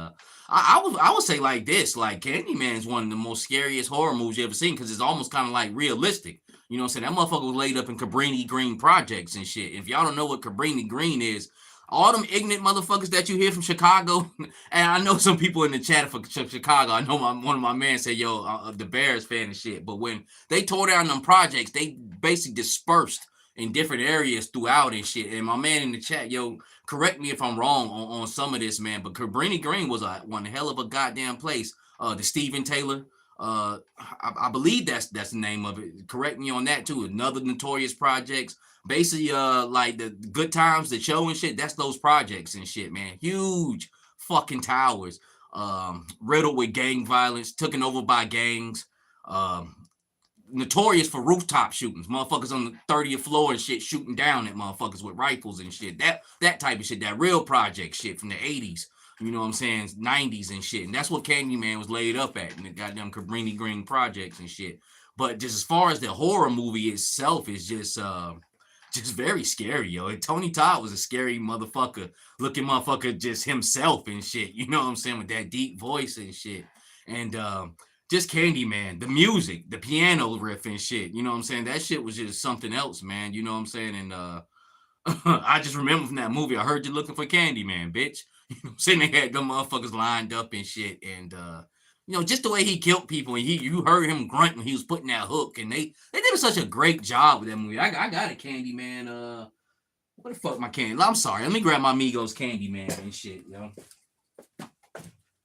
I would say like this, like Candyman is one of the most scariest horror movies you ever seen because it's almost kind of like realistic. You know what I'm saying? That motherfucker was laid up in Cabrini Green projects and shit. If y'all don't know what Cabrini Green is, all them ignorant motherfuckers that you hear from Chicago, and I know some people in the chat for Chicago. I know one of my men said, yo, the Bears fan and shit. But when they tore down them projects, they basically dispersed in different areas throughout and shit. And my man in the chat, yo, correct me if I'm wrong on some of this, man, but Cabrini Green was one hell of a goddamn place. The Stephen Taylor, I believe that's the name of it. Correct me on that too. Another Notorious projects. Basically, like the Good Times, the show and shit. That's those projects and shit, man. Huge fucking towers, riddled with gang violence, taken over by gangs. Notorious for rooftop shootings, motherfuckers on the 30th floor and shit shooting down at motherfuckers with rifles and shit. That type of shit, that real project shit from the 80s. You know what I'm saying? 90s and shit. And that's what Candyman was laid up at in the goddamn Cabrini Green projects and shit. But just as far as the horror movie itself is just very scary, yo. And Tony Todd was a scary motherfucker, looking motherfucker just himself and shit. You know what I'm saying? With that deep voice and shit. And just Candyman, the music, the piano riff and shit. You know what I'm saying? That shit was just something else, man. You know what I'm saying? And I just remember from that movie, I heard you looking for Candyman, bitch. You know what I'm saying? They had them motherfuckers lined up and shit. And you know, just the way he killed people, and you heard him grunt when he was putting that hook, and they did such a great job with that movie. I got a Candyman. What the fuck my candy? I'm sorry. Let me grab my Migos Candyman and shit, yo.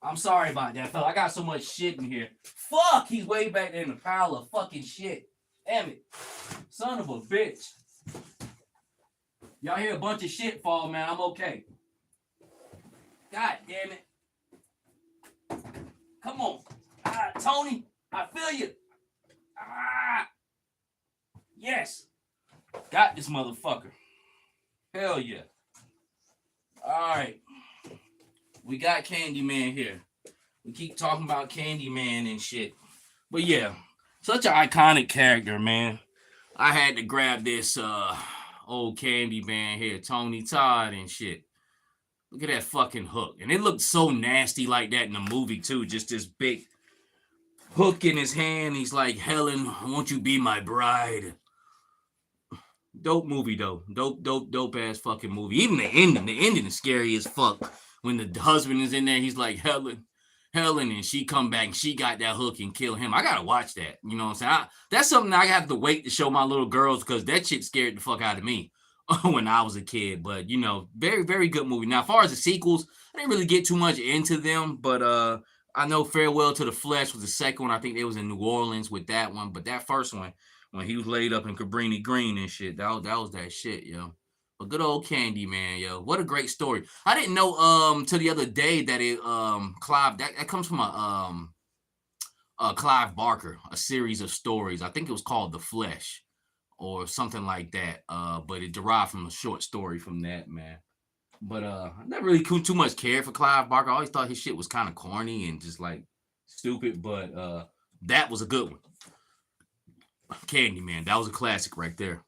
I'm sorry about that, fella. I got so much shit in here. Fuck, he's way back there in the pile of fucking shit. Damn it. Son of a bitch. Y'all hear a bunch of shit fall, man. I'm okay. God damn it. Come on. Tony, I feel you. Yes. Got this motherfucker. Hell yeah. All right. We got Candyman here. We keep talking about Candyman and shit. But yeah, such an iconic character, man. I had to grab this old Candyman here, Tony Todd and shit. Look at that fucking hook. And it looked so nasty like that in the movie, too. Just this big hook in his hand. He's like, Helen, won't you be my bride? Dope movie, though. Dope ass fucking movie. Even the ending is scary as fuck. When the husband is in there, he's like, Helen, and she come back and she got that hook and kill him. I gotta watch that. You know what I'm saying? That's something I have to wait to show my little girls, because that shit scared the fuck out of me when I was a kid. But, you know, very, very good movie. Now, as far as the sequels, I didn't really get too much into them, but I know Farewell to the Flesh was the second one. I think they was in New Orleans with that one. But that first one, when he was laid up in Cabrini Green and shit, that was that shit, yo. But good old Candyman, yo. What a great story. I didn't know till the other day that it Clive, that comes from a Clive Barker, a series of stories. I think it was called The Flesh or something like that. But it derived from a short story from that, man. But I never really too much cared for Clive Barker. I always thought his shit was kind of corny and just like stupid, but that was a good one. Candyman, that was a classic right there.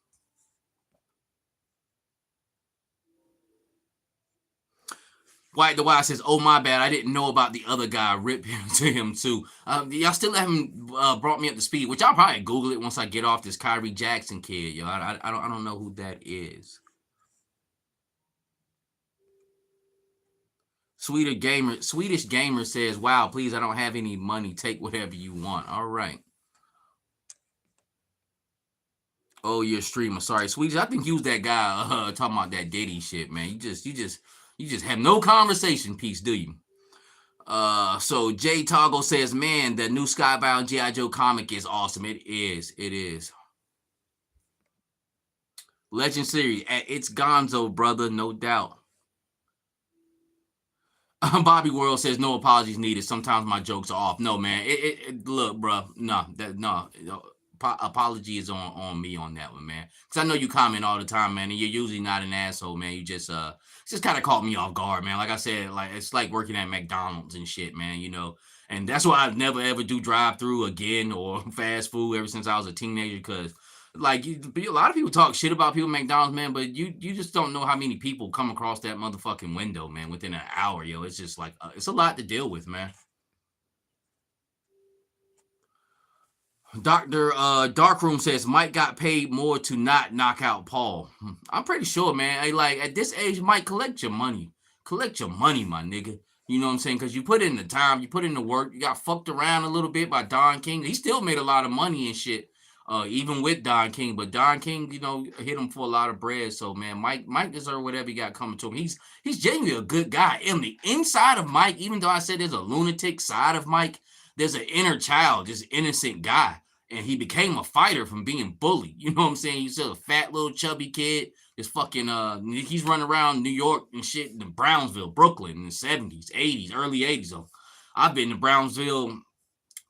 White the Wild says, oh, my bad. I didn't know about the other guy. Rip him to him, too. Y'all still haven't brought me up to speed, which I'll probably Google it once I get off this Kyrie Jackson kid, yo. I don't know who that is. Swedish Gamer says, wow, please, I don't have any money. Take whatever you want. All right. Oh, you're a streamer. Sorry, Swedish. I think you was that guy talking about that Diddy shit, man. You just have no conversation piece, do you? So Jay Toggle says, man, the new Skybound G.I. Joe comic is awesome. It is. Legend series. It's Gonzo, brother, no doubt. Bobby World says, no apologies needed. Sometimes my jokes are off. No, man. Look, bro. No. Apology is on me on that one, man. Because I know you comment all the time, man, and you're usually not an asshole, man. You just kind of caught me off guard, man. Like I said, like it's like working at McDonald's and shit, man, you know. And that's why I never ever do drive-through again or fast food ever since I was a teenager, because like a lot of people talk shit about people at McDonald's, man, but you just don't know how many people come across that motherfucking window, man, within an hour, yo. It's just like it's a lot to deal with, man. Dr. Darkroom says Mike got paid more to not knock out Paul. I'm pretty sure, man. Like at this age, Mike, collect your money. Collect your money, my nigga. You know what I'm saying? Because you put in the time, you put in the work. You got fucked around a little bit by Don King. He still made a lot of money and shit. even with Don King. But Don King, hit him for a lot of bread. So man, Mike deserves whatever he got coming to him. He's genuinely a good guy. In the inside of Mike, even though I said there's a lunatic side of Mike, there's an inner child, just innocent guy. And he became a fighter from being bullied. You know what I'm saying? He's still a fat little chubby kid. This fucking he's running around New York and shit in Brownsville, Brooklyn in the 70s, 80s, early 80s. So I've been to Brownsville.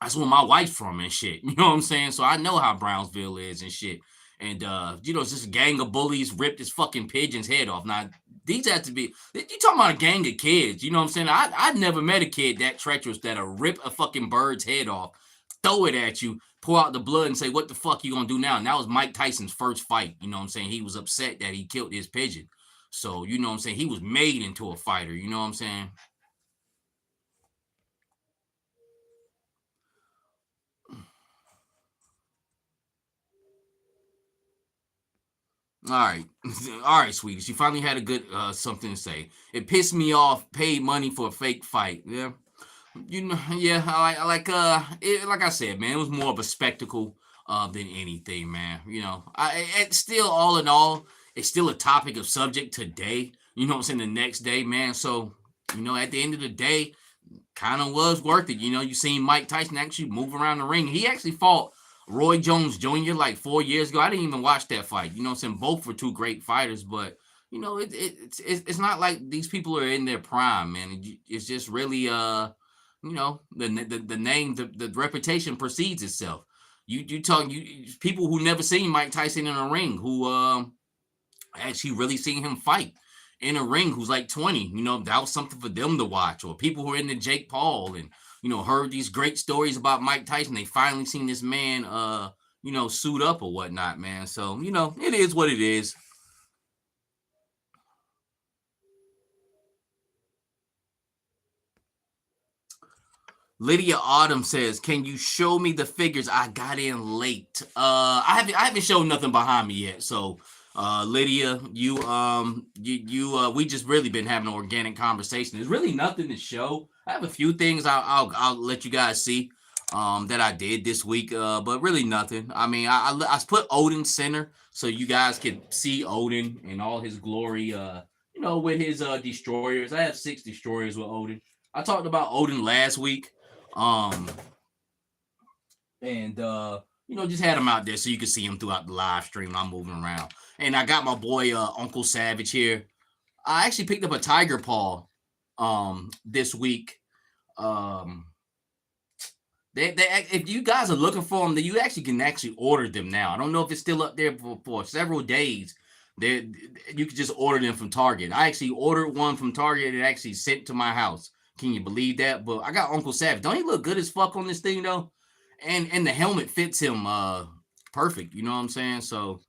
That's where my wife's from and shit. You know what I'm saying? So I know how Brownsville is and shit. And it's just a gang of bullies ripped this fucking pigeon's head off. Now, these have to be, you talking about a gang of kids, you know what I'm saying? I never met a kid that treacherous that'll rip a fucking bird's head off, throw it at you, pour out the blood and say, what the fuck you gonna do now? And that was Mike Tyson's first fight. You know what I'm saying? He was upset that he killed his pigeon. So, you know what I'm saying? He was made into a fighter. You know what I'm saying? All right. All right, sweetie. She finally had a good something to say. It pissed me off. Paid money for a fake fight. Yeah. Yeah, like I said, man, it was more of a spectacle than anything, man. It's still, all in all, it's still a topic of subject today. You know what I'm saying? The next day, man. So, at the end of the day, kind of was worth it. You seen Mike Tyson actually move around the ring. He actually fought Roy Jones Jr. like 4 years ago. I didn't even watch that fight. You know what I'm saying? Both were two great fighters, but it's not like these people are in their prime, man. It's just really the name, the reputation precedes itself. You talk, people who never seen Mike Tyson in a ring, who actually really seen him fight in a ring, who's like 20. That was something for them to watch. Or people who are into Jake Paul and heard these great stories about Mike Tyson. They finally seen this man suit up or whatnot, man. So it is what it is. Lydia Autumn says, "Can you show me the figures? I got in late. I haven't shown nothing behind me yet. So, Lydia, we just really been having an organic conversation. There's really nothing to show. I have a few things I'll let you guys see that I did this week, but really nothing. I mean, I put Odin center so you guys can see Odin in all his glory. With his destroyers. I have 6 destroyers with Odin. I talked about Odin last week. And just had him out there so you can see him throughout the live stream. I'm moving around, and I got my boy Uncle Savage here. I actually picked up a tiger paw this week. They if you guys are looking for them, then you actually can order them now. I don't know if it's still up there for several days. You can just order them from Target. I actually ordered one from Target and actually sent to my house. Can you believe that? But I got Uncle Savage. Don't he look good as fuck on this thing though? And the helmet fits him perfect. You know what I'm saying? So,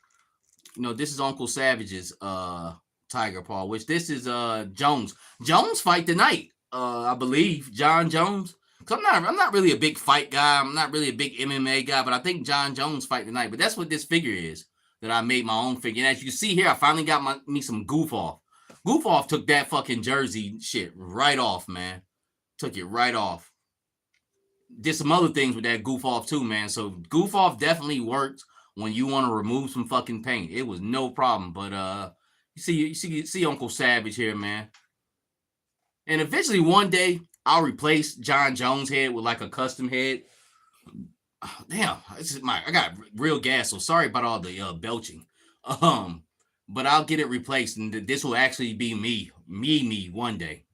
this is Uncle Savage's tiger paw, which this is Jones. Jones fight tonight. I believe John Jones. Cause I'm not really a big fight guy. I'm not really a big MMA guy, but I think John Jones fight tonight. But that's what this figure is that I made my own figure. And as you can see here, I finally got me some Goof Off. Goof Off took that fucking jersey shit right off, man. Took it right off. Did some other things with that Goof Off too, man. So Goof Off definitely works when you want to remove some fucking paint. It was no problem. But you see Uncle Savage here, man. And eventually one day I'll replace John Jones' head with like a custom head. Oh, damn, I got real gas, so sorry about all the belching. But I'll get it replaced, and this will actually be me one day.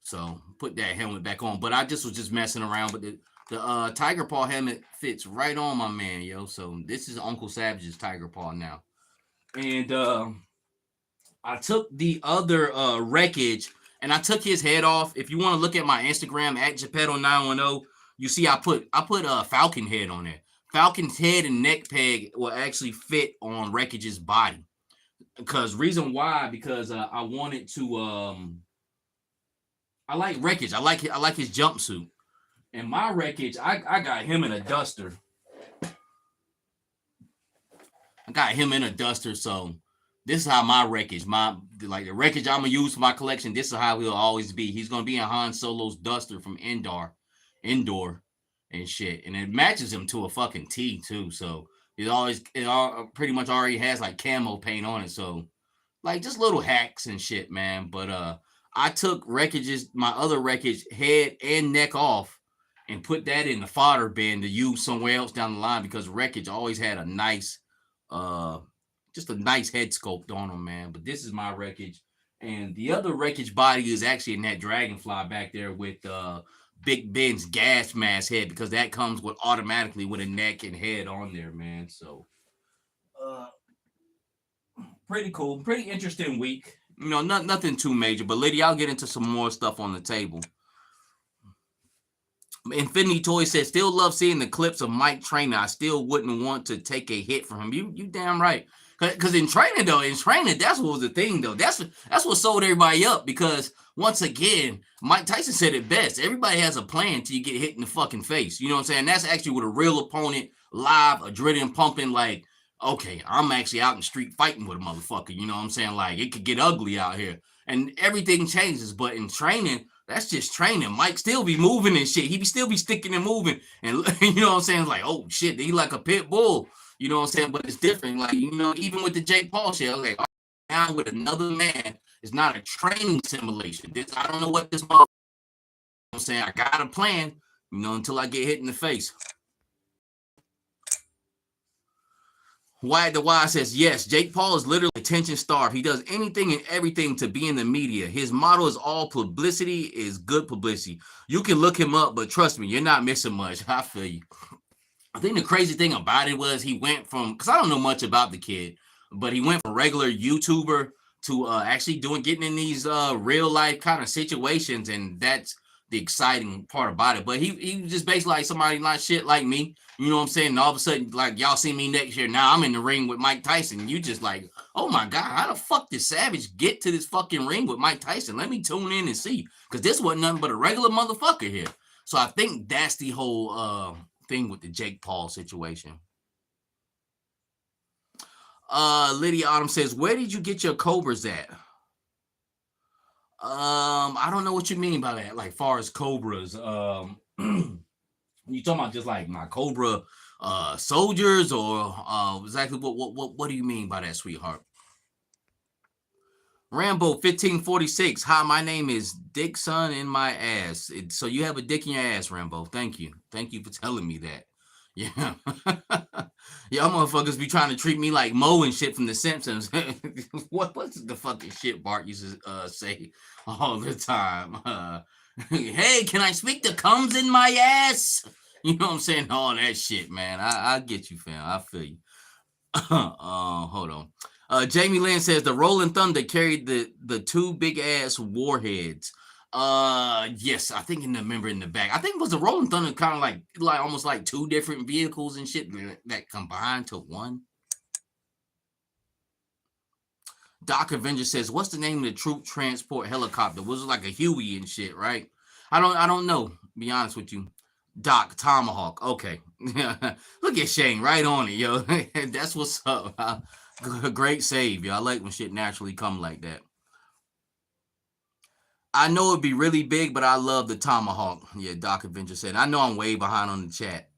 So put that helmet back on. But I was just messing around, but the tiger paw helmet fits right on my man, yo. So this is Uncle Savage's tiger paw now, and I took the other wreckage and I took his head off. If you want to look at my Instagram at Geppetto910, you see I put a falcon head on there. Falcon's head and neck peg will actually fit on Wreckage's body. Because I wanted to I like Wreckage. I like his jumpsuit. And my Wreckage, I got him in a duster. So this is how my Wreckage, the Wreckage I'm gonna use for my collection, this is how he'll always be. He's gonna be in Han Solo's duster from Indoor. and shit, and it matches him to a fucking T too. So it all pretty much already has like camo paint on it. So like just little hacks and shit, man. But I took my other wreckage head and neck off and put that in the fodder bin to use somewhere else down the line because wreckage always had a nice just a nice head sculpt on them, man. But this is my wreckage. And the other wreckage body is actually in that dragonfly back there with Big Ben's gas mask head because that comes with automatically with a neck and head on there, man. So uh pretty cool, pretty interesting week. Nothing too major, but Lydia, I'll get into some more stuff on the table. Infinity Toy says, still love seeing the clips of Mike Trainer. I still wouldn't want to take a hit from him. You damn right. Because in training, that's what was the thing, though. That's what sold everybody up. Because once again, Mike Tyson said it best. Everybody has a plan till you get hit in the fucking face. You know what I'm saying? That's actually with a real opponent, live, adrenaline pumping, like, okay, I'm actually out in the street fighting with a motherfucker. You know what I'm saying? Like, it could get ugly out here. And everything changes. But in training, that's just training. Mike still be moving and shit. He still be sticking and moving. And you know what I'm saying? Like, oh shit, he like a pit bull. You know what I'm saying? But it's different. Like, even with the Jake Paul shit, like, down with another man, it's not a training simulation. I don't know what this motherfucker, I'm saying. I got a plan, until I get hit in the face. Wyatt the Wise says, yes, Jake Paul is literally attention starved. He does anything and everything to be in the media. His motto is all publicity is good publicity. You can look him up, but trust me, you're not missing much. I feel you. I think the crazy thing about it was he went from, because I don't know much about the kid, but he went from regular YouTuber to actually getting in these real life kind of situations, and that's the exciting part about it. But he was just basically like somebody like shit like me. You know what I'm saying? And all of a sudden, like, y'all see me next year. Now I'm in the ring with Mike Tyson. You just like, oh my God, how the fuck did Savage get to this fucking ring with Mike Tyson? Let me tune in and see. Because this wasn't nothing but a regular motherfucker here. So I think that's the whole thing with the Jake Paul situation. Lydia Autumn says, where did you get your Cobras at? I don't know what you mean by that. Like, far as Cobras, you talking about just like my Cobra soldiers, or exactly what do you mean by that, sweetheart? Rambo 1546. Hi, my name is Dick Son in my ass. So you have a dick in your ass, Rambo. Thank you for telling me that. Yeah. Y'all motherfuckers be trying to treat me like Mo and shit from The Simpsons. What's the fucking shit Bart used to say all the time? Hey, can I speak to comes in my ass? You know what I'm saying? All that shit, man. I get you, fam. I feel you. Hold on. Jamie Lynn says the Rolling Thunder carried the two big ass warheads. Yes, I think in the back. I think it was the Rolling Thunder kind of like almost like two different vehicles and shit that combined to one. Doc Avenger says, what's the name of the troop transport helicopter? Was it like a Huey and shit, right? I don't know, be honest with you. Doc Tomahawk. Okay. Look at Shane right on it, yo. That's what's up. Great save, yo. I like when shit naturally come like that. I know it'd be really big, but I love the Tomahawk. Yeah, Doc Avenger said. I know I'm way behind on the chat.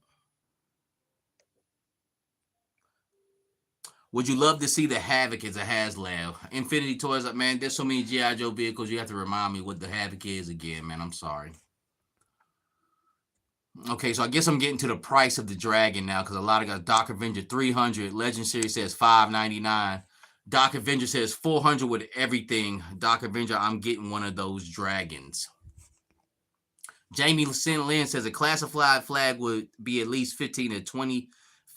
Would you love to see the Havoc as a Haslab? Infinity Toys, man, there's so many G.I. Joe vehicles, you have to remind me what the Havoc is again, man. I'm sorry. Okay, so I guess I'm getting to the price of the Dragon now, because a lot of guys, Doc Avenger 300, Legend Series says $599. Doc Avenger says 400 with everything. Doc Avenger, I'm getting one of those dragons. Jamie Lynn says a classified flag would be at least 15 to 20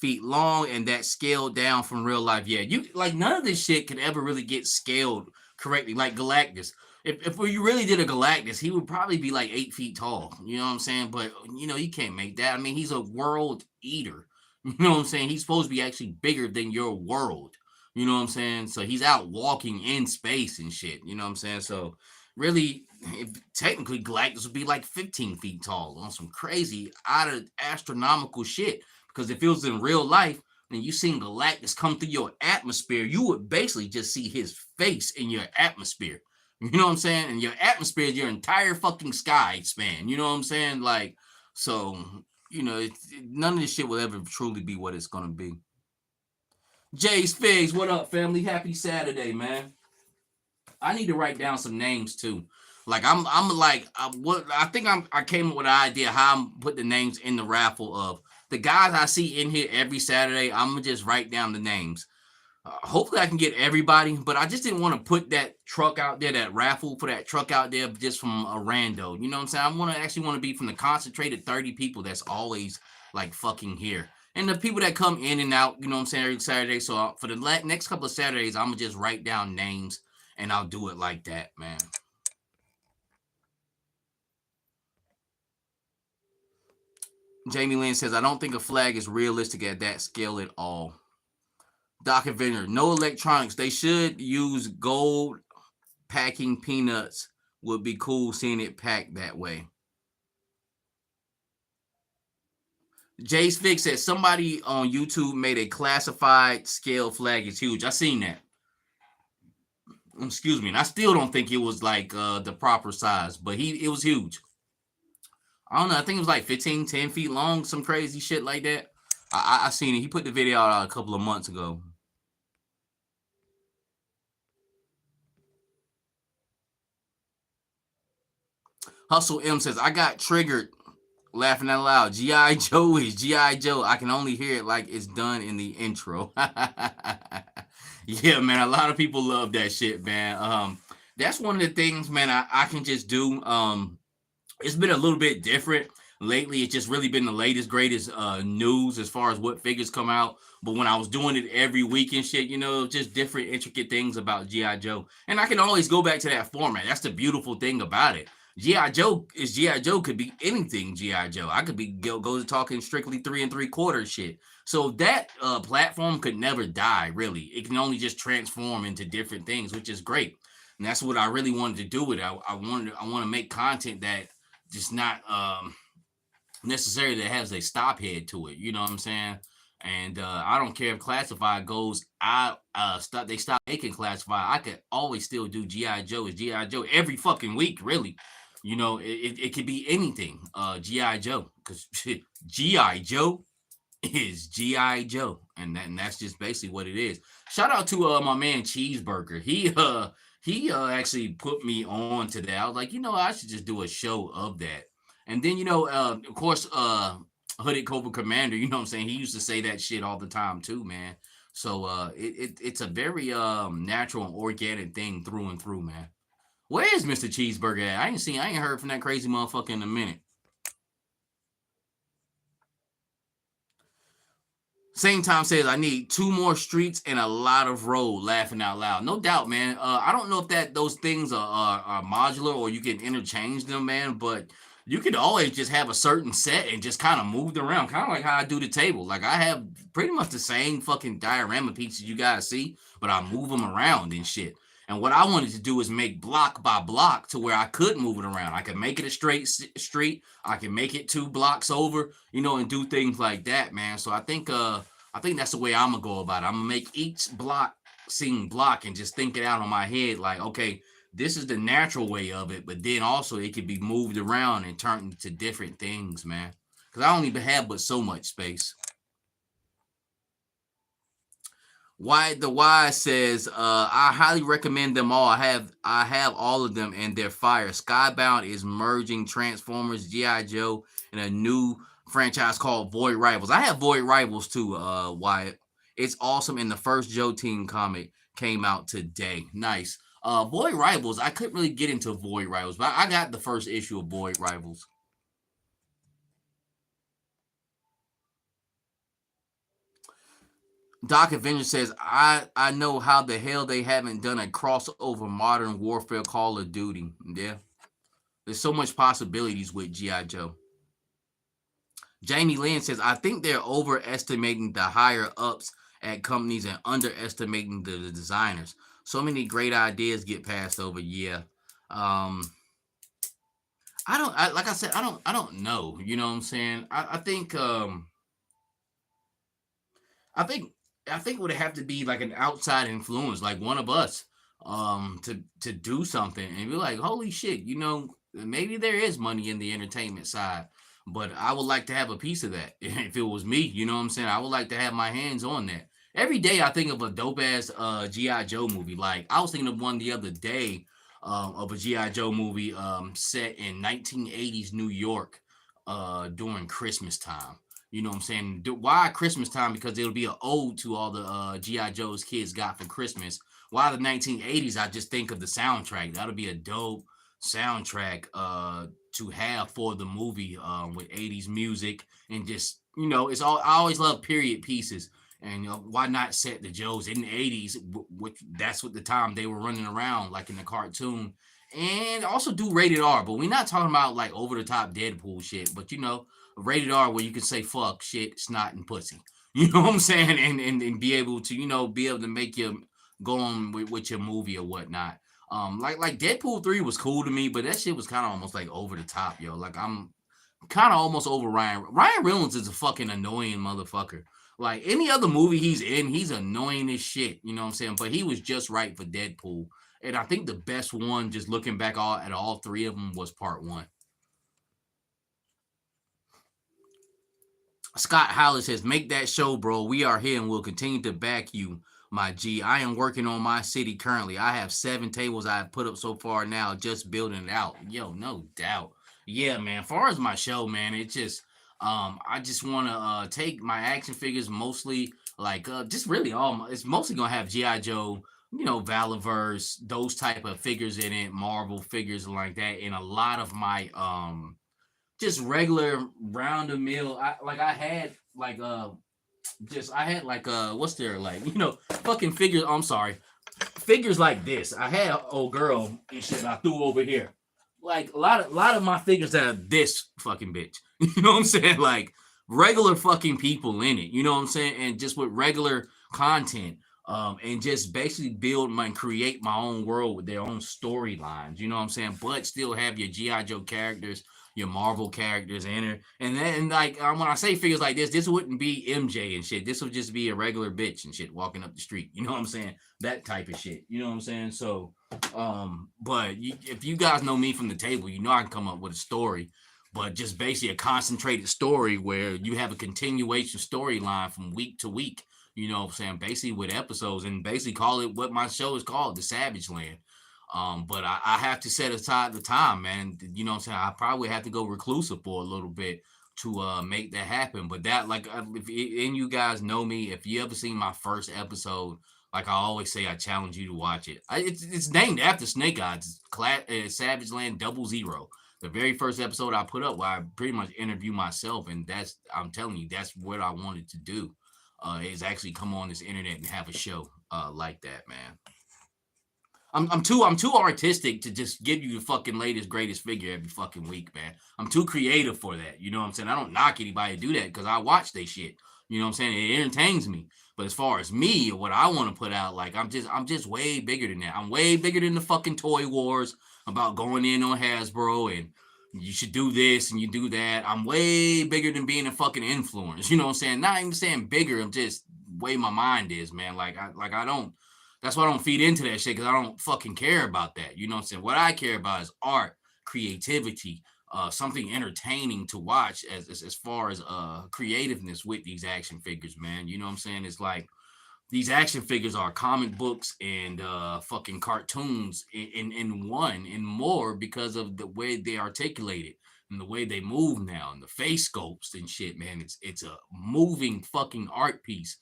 feet long, and that scaled down from real life. Yeah, you like none of this shit could ever really get scaled correctly. Like Galactus, if we really did a Galactus, he would probably be like 8 feet tall. You know what I'm saying? But you can't make that. I mean, he's a world eater. You know what I'm saying? He's supposed to be actually bigger than your world. You know what I'm saying? So he's out walking in space and shit. You know what I'm saying? So really, technically, Galactus would be like 15 feet tall on some crazy, out of astronomical shit. Because if it was in real life and you seen Galactus come through your atmosphere, you would basically just see his face in your atmosphere. You know what I'm saying? And your atmosphere is your entire fucking sky span. You know what I'm saying? Like, so none of this shit will ever truly be what it's gonna be. Jay's Figs, what up, family? Happy Saturday, man. I need to write down some names too. Like I came up with an idea how I'm put the names in the raffle of the guys I see in here every Saturday. I'm gonna just write down the names. Hopefully I can get everybody, but I just didn't want to put that truck out there, that raffle for that truck out there just from a rando. You know what I'm saying? I want to be from the concentrated 30 people that's always like fucking here. And the people that come in and out, you know what I'm saying, every Saturday. So for the next couple of Saturdays, I'm going to just write down names and I'll do it like that, man. Jamie Lynn says, I don't think a flag is realistic at that scale at all. Doc Inventor, no electronics. They should use gold packing peanuts. Would be cool seeing it packed that way. Jay's Fix said somebody on YouTube made a classified scale flag. It's huge. I seen that. Excuse me. And I still don't think it was like the proper size, but it was huge. I don't know. I think it was like 15, 10 feet long, some crazy shit like that. I seen it. He put the video out a couple of months ago. Hustle M says, I got triggered laughing out loud. G.I. Joe is G.I. Joe. I can only hear it like it's done in the intro. Yeah, man. A lot of people love that shit, man. That's one of the things, man, I can just do. It's been a little bit different lately. It's just really been the latest, greatest news as far as what figures come out. But when I was doing it every week and shit, just different intricate things about G.I. Joe. And I can always go back to that format. That's the beautiful thing about it. G.I. Joe is G.I. Joe could be anything G.I. Joe. I could be go to talking strictly 3 3/4 shit. So that platform could never die, really. It can only just transform into different things, which is great. And that's what I really wanted to do with it. I want to make content that just not necessarily that has a stop head to it. You know what I'm saying? And I don't care if classified goes. They stop making classified. I could always still do G.I. Joe is G.I. Joe every fucking week, really. It could be anything. G.I. Joe, because G.I. Joe is G.I. Joe, and that's just basically what it is. Shout out to my man Cheeseburger. He actually put me on to that. I was like, I should just do a show of that. And then of course, Hooded Cobra Commander. You know what I'm saying? He used to say that shit all the time too, man. So it's a very natural and organic thing through and through, man. Where is Mr. Cheeseburger at? I ain't heard from that crazy motherfucker in a minute. Same time says I need 2 more streets and a lot of road. Laughing out loud, no doubt, man. I don't know if those things are modular or you can interchange them, man. But you could always just have a certain set and just kind of move them around, kind of like how I do the table. Like I have pretty much the same fucking diorama pieces you guys see, but I move them around and shit. And what I wanted to do is make block by block to where I could move it around. I could make it a straight street. I can make it 2 blocks over, and do things like that, man. So I think that's the way I'm gonna go about it. I'm gonna make each block seem block and just think it out on my head, like, okay, this is the natural way of it, but then also it could be moved around and turned into different things, man. Because I don't even have but so much space. Why says I highly recommend them all. I have all of them and they're fire. Skybound is merging Transformers, G.I. Joe, and a new franchise called Void Rivals. I have Void Rivals too, Wyatt. It's awesome. And the first Joe Team comic came out today. Nice. Void Rivals, I couldn't really get into Void Rivals, but I got the first issue of Void Rivals. Doc Avenger says, I know how the hell they haven't done a crossover Modern Warfare Call of Duty. Yeah. There's so much possibilities with G.I. Joe. Jamie Lynn says, I think they're overestimating the higher ups at companies and underestimating the designers. So many great ideas get passed over. Yeah. Like I said, I don't know. You know what I'm saying? I think it would have to be like an outside influence, like one of us, to do something and be like, holy shit, maybe there is money in the entertainment side. but I would like to have a piece of that if it was me. You know what I'm saying? I would like to have my hands on that. Every day I think of a dope ass GI Joe movie. Like I was thinking of one the other day of a GI Joe movie set in 1980s New York during Christmas time. You know what I'm saying? Why Christmas time? Because it'll be an ode to all the GI Joe's kids got for Christmas. Why the 1980s? I just think of the soundtrack. That'll be a dope soundtrack to have for the movie with 80s music and just it's all. I always love period pieces. And why not set the Joes in the 80s? Which that's what the time they were running around like in the cartoon, and also do rated R. But we're not talking about like over the top Deadpool shit. But rated R where you can say fuck, shit, snot, and pussy. You know what I'm saying? And be able to be able to make you go on with your movie or whatnot. Like Deadpool 3 was cool to me, but that shit was kind of almost like over the top, yo. Like I'm kind of almost over Ryan. Ryan Reynolds is a fucking annoying motherfucker. Like any other movie he's in, he's annoying as shit. You know what I'm saying? But he was just right for Deadpool. And I think the best one, just looking back at all three of them, was part one. Scott Howlett says, make that show, bro. We are here and will continue to back you, my G. I am working on my city currently. I have 7 tables I have put up so far now, just building it out. Yo, no doubt. Yeah, man. As far as my show, man, it just I just wanna take my action figures mostly like just really it's mostly gonna have G.I. Joe, Valiverse, those type of figures in it, Marvel figures like that, and a lot of my just regular round the mill. I had like just I had like what's there like fucking figures. I'm sorry, figures like this. I had an old girl and shit I threw over here. Like a lot of my figures that are this fucking bitch. You know what I'm saying? Like regular fucking people in it. You know what I'm saying? And just with regular content. And just basically build and create my own world with their own storylines. You know what I'm saying? But still have your GI Joe characters, your Marvel characters in it. And then like when I say figures like this wouldn't be MJ and shit. This would just be a regular bitch and shit walking up the street. You know what I'm saying? That type of shit. You know what I'm saying? So, but if you guys know me from the table, I can come up with a story. But just basically a concentrated story where you have a continuation storyline from week to week. You know what I'm saying? Basically with episodes and basically call it what my show is called, The Savage Land. But I have to set aside the time, man. You know what I'm saying? I probably have to go reclusive for a little bit to make that happen. But that, like, if and you guys know me, if you ever seen my first episode, like I always say, I challenge you to watch it. It's named after Snake Eyes, Savage Land 00. The very first episode I put up, where I pretty much interview myself, and I'm telling you, that's what I wanted to do. Is actually come on this internet and have a show like that, man. I'm too artistic to just give you the fucking latest greatest figure every fucking week, man. I'm too creative for that. You know what I'm saying? I don't knock anybody to do that because I watch they shit. You know what I'm saying? It entertains me. But as far as me, what I want to put out, like I'm just way bigger than that. I'm way bigger than the fucking toy wars about going in on Hasbro and you should do this and you do that. I'm way bigger than being a fucking influencer. You know what I'm saying? Not even saying bigger. I'm just way my mind is, man. I don't. That's why I don't feed into that shit because I don't fucking care about that. You know what I'm saying? What I care about is art, creativity, something entertaining to watch as far as creativeness with these action figures, man. You know what I'm saying? It's like these action figures are comic books and fucking cartoons in one and more because of the way they articulate it and the way they move now and the face sculpts and shit, man. It's a moving fucking art piece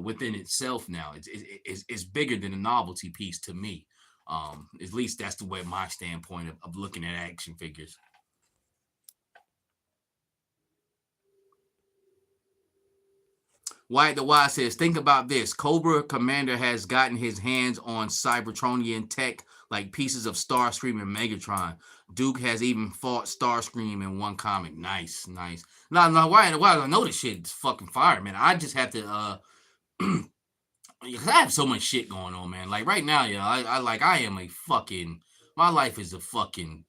within itself now. It's bigger than a novelty piece to me. At least that's the way my standpoint of looking at action figures. White the Wise says, think about this. Cobra Commander has gotten his hands on Cybertronian tech like pieces of Starscream and Megatron. Duke has even fought Starscream in one comic. Nice, nice. No, why I know this shit is fucking fire, man. I just have to I have so much shit going on, man. Like right now, I am a fucking my life is a fucking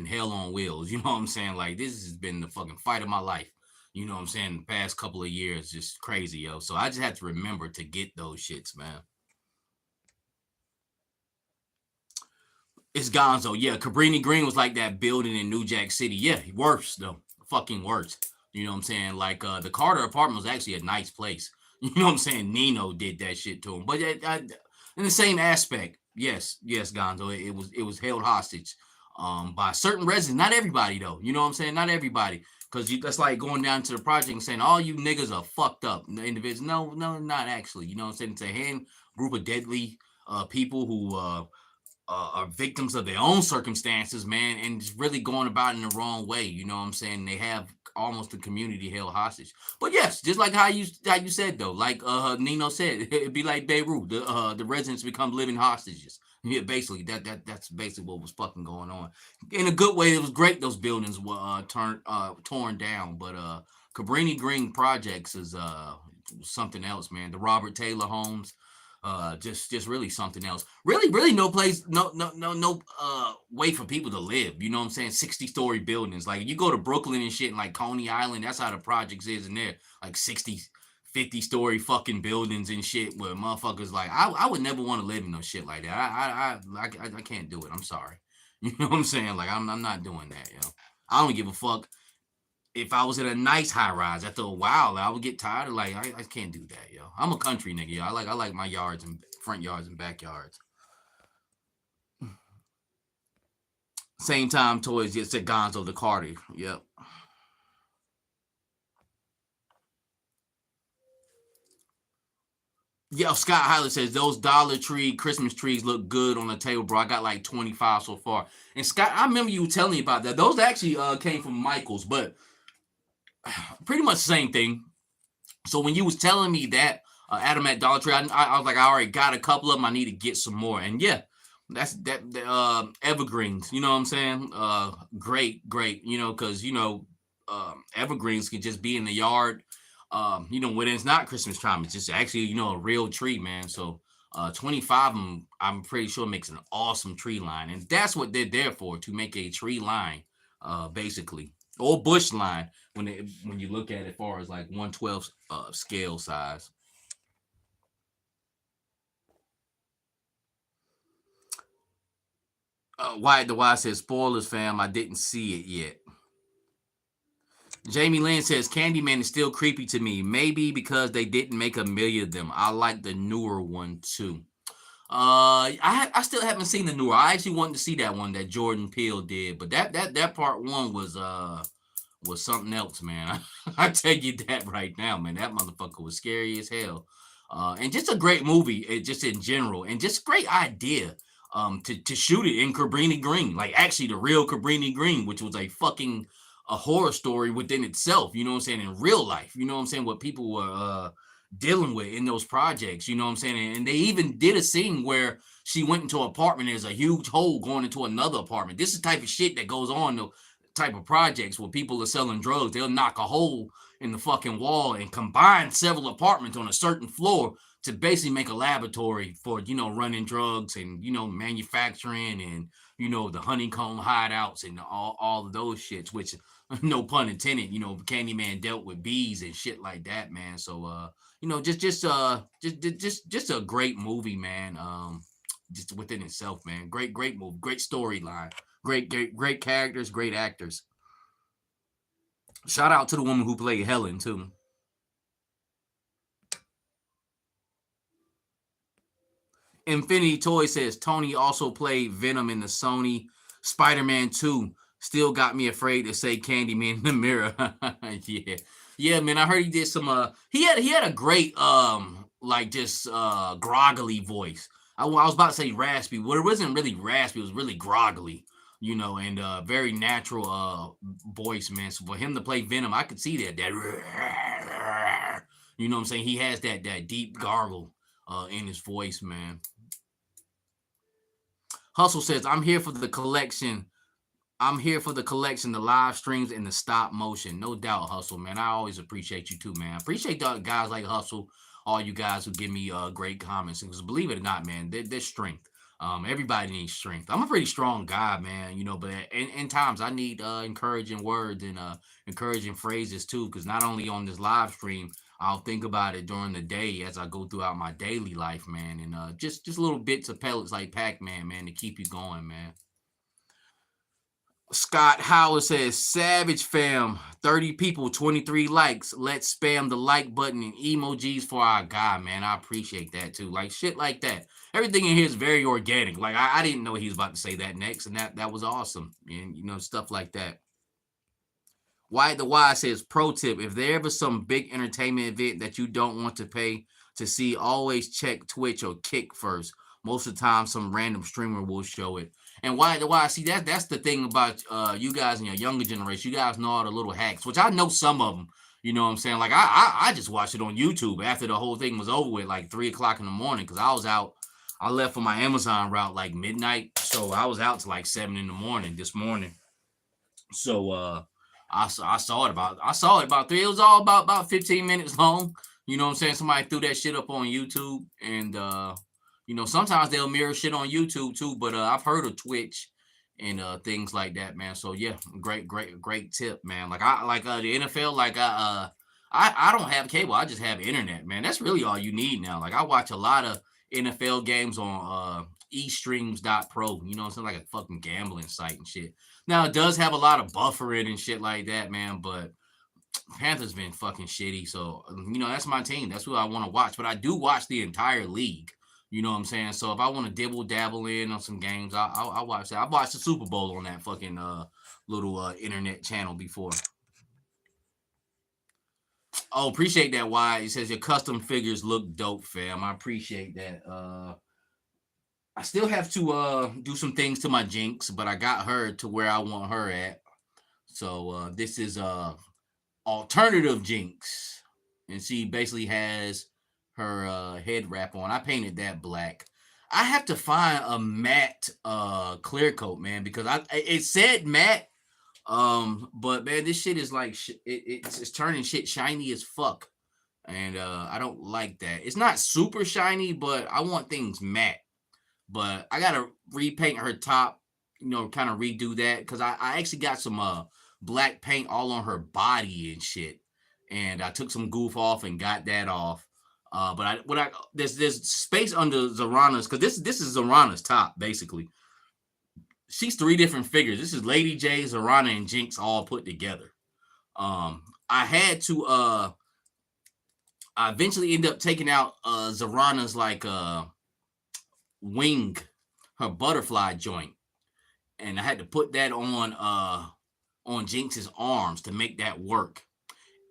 hell on wheels. You know what I'm saying? Like this has been the fucking fight of my life. You know what I'm saying? The past couple of years, just crazy, yo. So I just have to remember to get those shits, man. It's Gonzo. Yeah, Cabrini Green was like that building in New Jack City. Yeah, worse though. fucking worst. You know what I'm saying? Like the Carter apartment was actually a nice place. You know what I'm saying? Nino did that shit to him, but in the same aspect, yes, yes, Gonzo, it was held hostage by certain residents. Not everybody though. You know what I'm saying? Not everybody. Because that's like going down to the project and saying all you niggas are fucked up individuals. No, no, not actually. You know what I'm saying? It's a hand group of deadly people who are victims of their own circumstances, man, and just really going about in the wrong way. You know what I'm saying? They have almost the community held hostage. But yes, just like how you said though, like Nino said, it'd be like Beirut. The residents become living hostages. Yeah, basically that's basically what was fucking going on. In a good way, it was great those buildings were torn down, but Cabrini Green projects is something else, man. The Robert Taylor homes, just really something else. Really no place, no way for people to live. You know what I'm saying? 60-story buildings. Like you go to Brooklyn and shit, and like Coney Island, that's how the projects is in there. Like 60, 50-story fucking buildings and shit where motherfuckers like I would never want to live in no shit like that. I can't do it. I'm sorry. You know what I'm saying? Like I'm not doing that, yo. I don't give a fuck if I was in a nice high rise. After a while, I would get tired of like I can't do that, yo. I'm a country nigga, yo. I like my yards and front yards and backyards. Same time toys just said Gonzo the Carter. Yep. Yeah, Scott Hyler says those Dollar Tree Christmas trees look good on the table, bro. I got like 25 so far. And Scott, I remember you telling me about that. Those actually came from Michaels, but pretty much the same thing. So when you was telling me that Adam at Dollar Tree, I was like, I already got a couple of them. I need to get some more. And yeah, that's that evergreens. You know what I'm saying? Great. You know, because evergreens can just be in the yard. When it's not Christmas time, it's just actually a real tree, man. So 25 of them, I'm pretty sure makes an awesome tree line, and that's what they're there for, to make a tree line, basically, or bush line when you look at it as far as like 1/12 scale size. Wyatt the Wise says, spoilers, fam. I didn't see it yet. Jamie Lynn says, Candyman is still creepy to me. Maybe because they didn't make a million of them. I like the newer one too. I still haven't seen the newer. I actually wanted to see that one that Jordan Peele did, but that part one was something else, man. I tell you that right now, man. That motherfucker was scary as hell. And just a great movie, just in general, and just great idea. To shoot it in Cabrini Green, like actually the real Cabrini Green, which was a horror story within itself. You know what I'm saying? In real life, you know what I'm saying? What people were dealing with in those projects. You know what I'm saying? And they even did a scene where she went into an apartment. There's a huge hole going into another apartment. This is the type of shit that goes on. The type of projects where people are selling drugs. They'll knock a hole in the fucking wall and combine several apartments on a certain floor to basically make a laboratory for running drugs and manufacturing and the honeycomb hideouts and all of those shits, which no pun intended, Candyman dealt with bees and shit like that, man. So just a great movie, man. Just within itself, man. Great movie, great storyline, great characters, great actors. Shout out to the woman who played Helen too. Infinity Toy says Tony also played Venom in the Sony Spider-Man 2. Still got me afraid to say Candyman in the mirror. Yeah. Yeah, man. I heard he did some he had a great like just groggly voice. I was about to say raspy, but it wasn't really raspy, it was really groggly, and very natural voice, man. So for him to play Venom, I could see that you know what I'm saying? He has that deep gargle in his voice, man. Hustle says, I'm here for the collection. I'm here for the collection, the live streams, and the stop motion. No doubt, Hustle, man. I always appreciate you too, man. I appreciate the guys like Hustle, all you guys who give me great comments. Because believe it or not, man, there's strength. Everybody needs strength. I'm a pretty strong guy, man, but in times I need encouraging words and encouraging phrases too. Because not only on this live stream, I'll think about it during the day as I go throughout my daily life, man. And just little bits of pellets like Pac-Man, man, to keep you going, man. Scott Howard says, Savage fam, 30 people, 23 likes. Let's spam the like button and emojis for our guy, man. I appreciate that too. Like shit like that. Everything in here is very organic. Like I didn't know he was about to say that next, and that was awesome. And stuff like that. Wyatt the Y says, pro tip, if there ever some big entertainment event that you don't want to pay to see, always check Twitch or Kick first. Most of the time, some random streamer will show it. And Wyatt the Y, see, that's the thing about you guys in your younger generation. You guys know all the little hacks, which I know some of them. You know what I'm saying? Like, I just watched it on YouTube after the whole thing was over with, like 3 o'clock in the morning, because I was out. I left for my Amazon route like midnight. So I was out to like 7 in the morning this morning. So, I saw it about 3. It was all about 15 minutes long. You know what I'm saying? Somebody threw that shit up on YouTube, and sometimes they'll mirror shit on YouTube too. But I've heard of Twitch and things like that, man. So yeah, great tip, man. Like the NFL, like I don't have cable. I just have internet, man. That's really all you need now. Like I watch a lot of NFL games on eStreams.pro. You know, it's like a fucking gambling site and shit. Now it does have a lot of buffering and shit like that, man. But Panthers been fucking shitty, so that's my team. That's who I want to watch. But I do watch the entire league. You know what I'm saying? So if I want to dibble dabble in on some games, I'll watch that. I watched the Super Bowl on that fucking little internet channel before. Oh, appreciate that. Why it says your custom figures look dope, fam. I appreciate that. I still have to do some things to my Jinx, but I got her to where I want her at. So this is alternative Jinx, and she basically has her head wrap on. I painted that black. I have to find a matte clear coat, man, because it said matte, but man, this shit is like it's turning shit shiny as fuck, and I don't like that. It's not super shiny, but I want things matte. But I gotta repaint her top, kind of redo that, because I actually got some black paint all on her body and shit, and I took some goof off and got that off. But there's space under Zorana's, because this is Zorana's top basically. She's 3 different figures. This is Lady J, Zorana, and Jinx all put together. I had to I eventually ended up taking out Zorana's like wing, her butterfly joint, and I had to put that on Jinx's arms to make that work.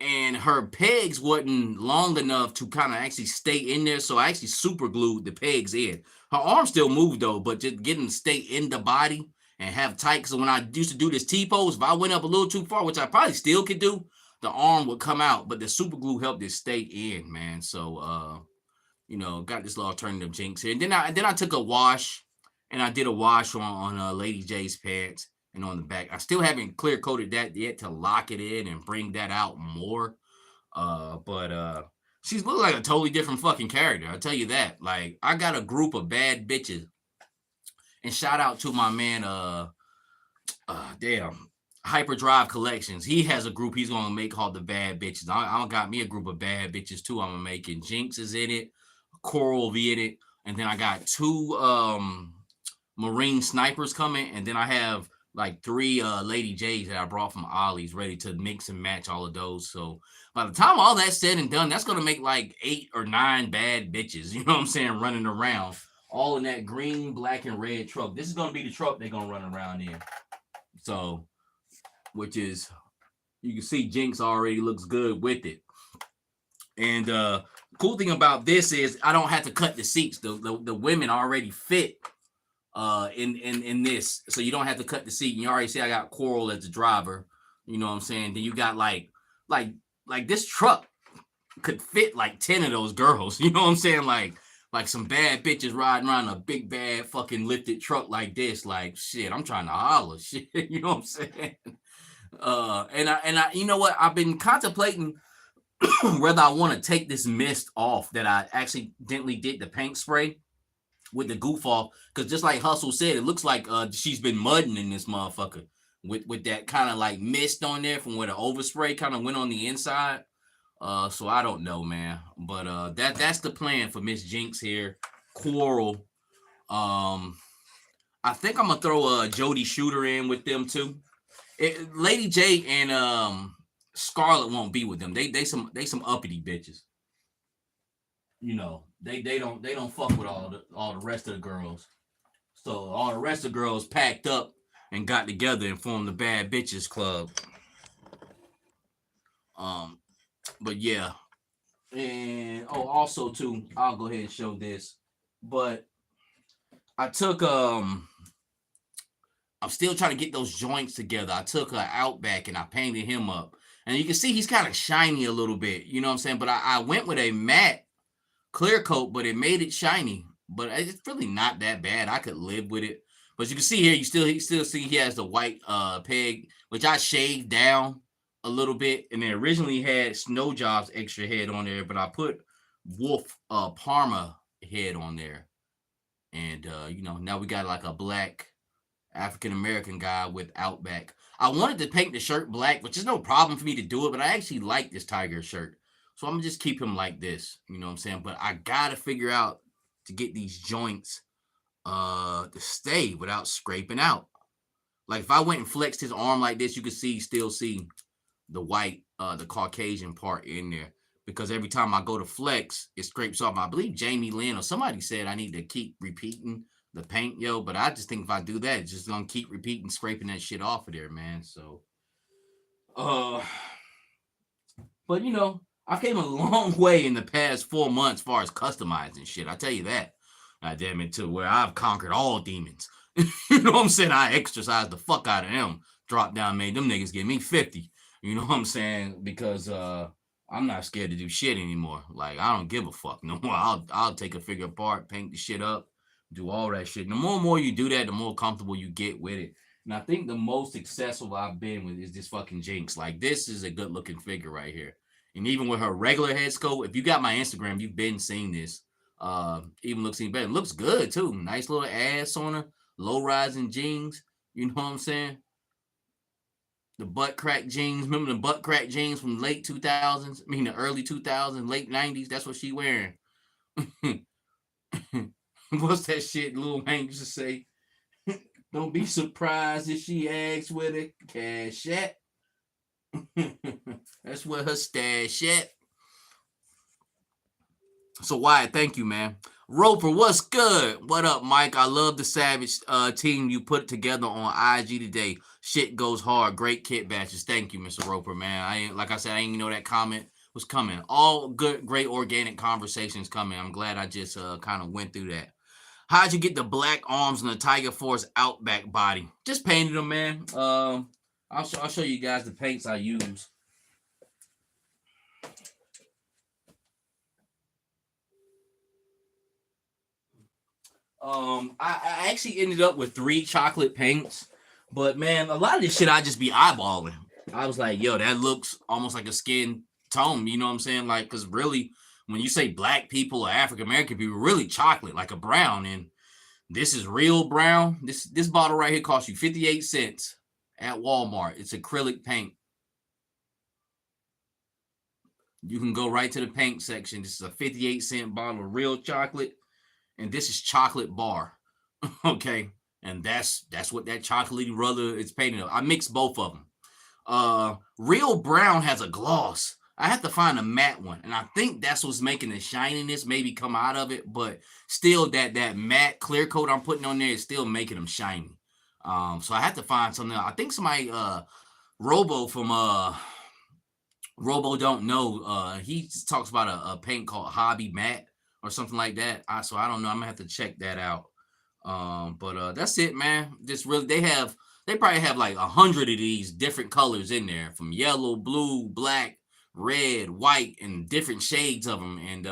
And her pegs wasn't long enough to kind of actually stay in there, so I actually super glued the pegs in. Her arm still moved though, but just getting to stay in the body and have tight. So when I used to do this T-pose, if I went up a little too far, which I probably still could do, the arm would come out, but the super glue helped it stay in, man. So got this little alternative Jinx here. And then I took a wash, and I did a wash on Lady J's pants and on the back. I still haven't clear coated that yet to lock it in and bring that out more. But she's looking like a totally different fucking character. I'll tell you that. Like, I got a group of bad bitches. And shout out to my man, Hyperdrive Collections. He has a group he's gonna make called the Bad Bitches. I got me a group of bad bitches too. I'm gonna make it. Jinx is in it, Coral V in it, and then I got 2 Marine snipers coming, and then I have like 3 Lady J's that I brought from Ollie's ready to mix and match all of those. So by the time all that's said and done, that's gonna make like 8 or 9 bad bitches. You know what I'm saying? Running around, all in that green, black, and red truck. This is gonna be the truck they're gonna run around in. So, which is, you can see Jinx already looks good with it. And cool thing about this is I don't have to cut the seats. The women already fit in this, so you don't have to cut the seat. And you already see I got Coral as the driver. You know what I'm saying? Then you got like this truck could fit like 10 of those girls. You know what I'm saying? Like some bad bitches riding around a big bad fucking lifted truck like this. Like shit, I'm trying to holler shit. You know what I'm saying? And I you know what? I've been contemplating whether I want to take this mist off that I accidentally did the paint spray with the goof off, because just like Hustle said, it looks like she's been mudding in this motherfucker with that kind of like mist on there from where the overspray kind of went on the inside. So I don't know, man, but that's the plan for Miss Jinx here. Coral. I think I'm gonna throw a Jody Shooter in with them too. Lady J and Scarlett won't be with them. They some uppity bitches. You know, they don't fuck with all the rest of the girls. So all the rest of the girls packed up and got together and formed the Bad Bitches Club. Um, but yeah, and also too, I'll go ahead and show this. But I took I'm still trying to get those joints together. I took an Outback and I painted him up, and you can see he's kind of shiny a little bit. You know what I'm saying? But I went with a matte clear coat, but it made it shiny. But it's really not that bad. I could live with it. But you can see here, you still see he has the white peg, which I shaved down a little bit, and then originally had Snow Job's extra head on there, but I put Wolf Parma head on there, and now we got like a black African American guy with Outback. I wanted to paint the shirt black, which is no problem for me to do it, but I actually like this tiger shirt. So I'm gonna just keep him like this. You know what I'm saying? But I gotta figure out to get these joints to stay without scraping out. Like if I went and flexed his arm like this, you could still see the white, the Caucasian part in there. Because every time I go to flex, it scrapes off. I believe Jamie Lynn or somebody said I need to keep repeating the paint, yo. But I just think if I do that, it's just gonna keep repeating, scraping that shit off of there, man. So, uh, but I came a long way in the past 4 months as far as customizing shit. I tell you that. God damn it, to where I've conquered all demons. You know what I'm saying? I exercised the fuck out of them. Dropped down, made them niggas give me 50. You know what I'm saying? Because I'm not scared to do shit anymore. Like I don't give a fuck no more. I'll take a figure apart, paint the shit up, do all that shit. The more and more you do that, the more comfortable you get with it. And I think the most successful I've been with is this fucking Jinx. Like this is a good looking figure right here. And even with her regular head sculpt, if you got my Instagram, you've been seeing this. Even looks even better. Looks good too. Nice little ass on her, low rising jeans. You know what I'm saying? The butt crack jeans. Remember the butt crack jeans from late 2000s? I mean the early 2000s, late 90s. That's what she wearing. What's that shit Lil Wayne used to say? Don't be surprised if she asks where the cash at. That's where her stash at. So Wyatt, thank you, man. Roper, what's good? What up, Mike? I love the Savage team you put together on IG today. Shit goes hard. Great kit batches. Thank you, Mr. Roper, man. Like I said, I didn't even know that comment was coming. All good, great organic conversations coming. I'm glad I just kind of went through that. How'd you get the black arms on the Tiger Force Outback body? Just painted them, man. I'll show you guys the paints I use. I actually ended up with 3 chocolate paints, but man, a lot of this shit I just be eyeballing. I was like, yo, that looks almost like a skin tone. You know what I'm saying? Like, cause really, when you say black people or African American people, really chocolate, like a brown. And this is real brown. This bottle right here costs you 58 cents at Walmart. It's acrylic paint. You can go right to the paint section. This is a 58-cent bottle of real chocolate, and this is chocolate bar. Okay, and that's what that chocolatey rubber is painted up. I mixed both of them. Real brown has a gloss. I have to find a matte one, and I think that's what's making the shininess maybe come out of it. But still, that matte clear coat I'm putting on there is still making them shiny. So I have to find something else. I think somebody Robo from Robo don't know. He talks about a paint called Hobby Matte or something like that. So I don't know. I'm gonna have to check that out. But that's it, man. Just really, they probably have like 100 of these different colors in there, from yellow, blue, black, red, white, and different shades of them. And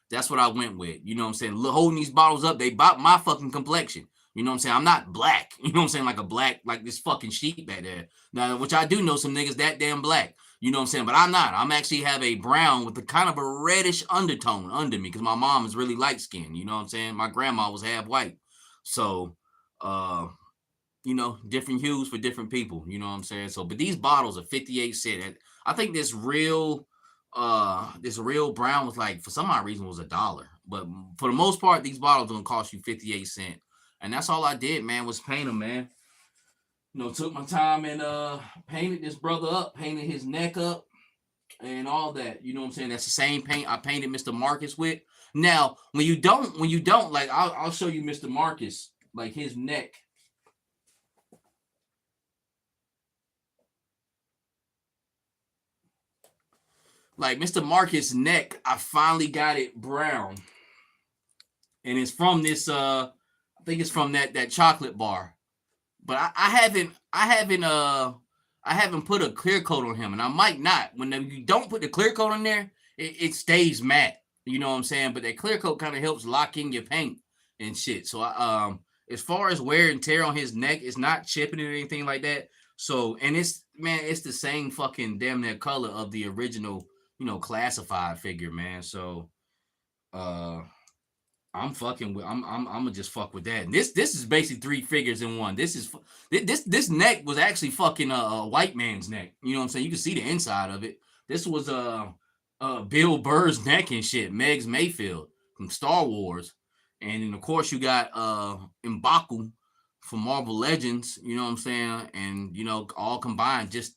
that's what I went with. You know what I'm saying? Holding these bottles up, they bought my fucking complexion. You know what I'm saying? I'm not black. You know what I'm saying? Like a black, like this fucking sheep back there. Now, which I do know some niggas that damn black. You know what I'm saying? But I'm not. I'm actually have a brown with a kind of a reddish undertone under me because my mom is really light skinned. You know what I'm saying? My grandma was half white. So, different hues for different people. You know what I'm saying? So, but these bottles are 58 cents. I think this real brown was like, for some odd reason, was $1. But for the most part, these bottles don't cost you 58 cents. And that's all I did, man, was paint them, man. Took my time and painted this brother up, painted his neck up and all that. You know what I'm saying? That's the same paint I painted Mr. Marcus with. Now, when you don't like, I'll show you Mr. Marcus, like his neck. Like Mr. Marcus' neck, I finally got it brown, and it's from this. I think it's from that chocolate bar. But I haven't put a clear coat on him, and I might not. When you don't put the clear coat on there, it stays matte. You know what I'm saying? But that clear coat kind of helps lock in your paint and shit. So as far as wear and tear on his neck, it's not chipping or anything like that. So, and it's the same fucking damn near color of the original, classified figure, man. So, uh, I'm fucking with. I'm gonna just fuck with that. And this is basically three figures in one. This neck was actually fucking a white man's neck. You know what I'm saying? You can see the inside of it. This was Bill Burr's neck and shit. Megs Mayfield from Star Wars, and then of course you got M'Baku from Marvel Legends. You know what I'm saying? And all combined just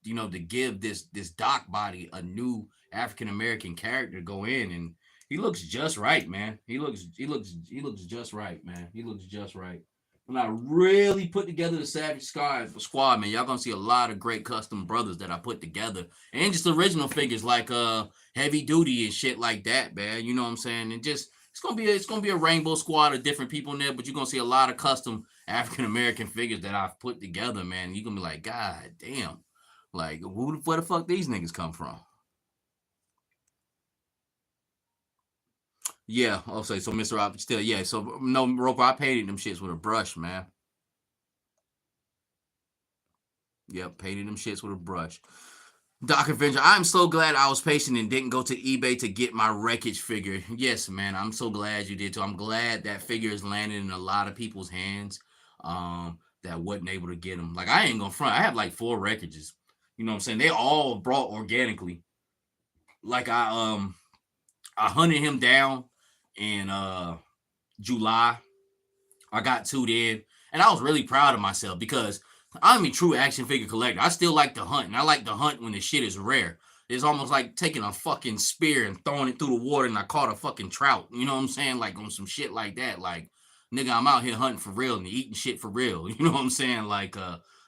to give this Doc body a new African American character to go in, and he looks just right, man. He looks just right, man. He looks just right. When I really put together the Savage Squad, man, y'all gonna see a lot of great custom brothers that I put together, and just original figures like Heavy Duty and shit like that, man. You know what I'm saying? And just it's gonna be a rainbow squad of different people in there, but you're gonna see a lot of custom African American figures that I've put together, man. You're gonna be like, God damn, like where the fuck these niggas come from? Yeah, I'll say so, Mr. Rob. Still, yeah. So no, Roper, I painted them shits with a brush, man. Yep, painted them shits with a brush. Doc Avenger, I'm so glad I was patient and didn't go to eBay to get my wreckage figure. Yes, man, I'm so glad you did too. I'm glad that figure is landing in a lot of people's hands that wasn't able to get them. Like, I ain't gonna front. I have like 4 wreckages. You know what I'm saying? They all brought organically. Like I hunted him down in July. I got 2 then, and I was really proud of myself because I'm a true action figure collector. I still like to hunt, and I like to hunt when the shit is rare. It's almost like taking a fucking spear and throwing it through the water, and I caught a fucking trout. You know what I'm saying? Like on some shit like that. Like, nigga, I'm out here hunting for real and eating shit for real. You know what I'm saying? Like,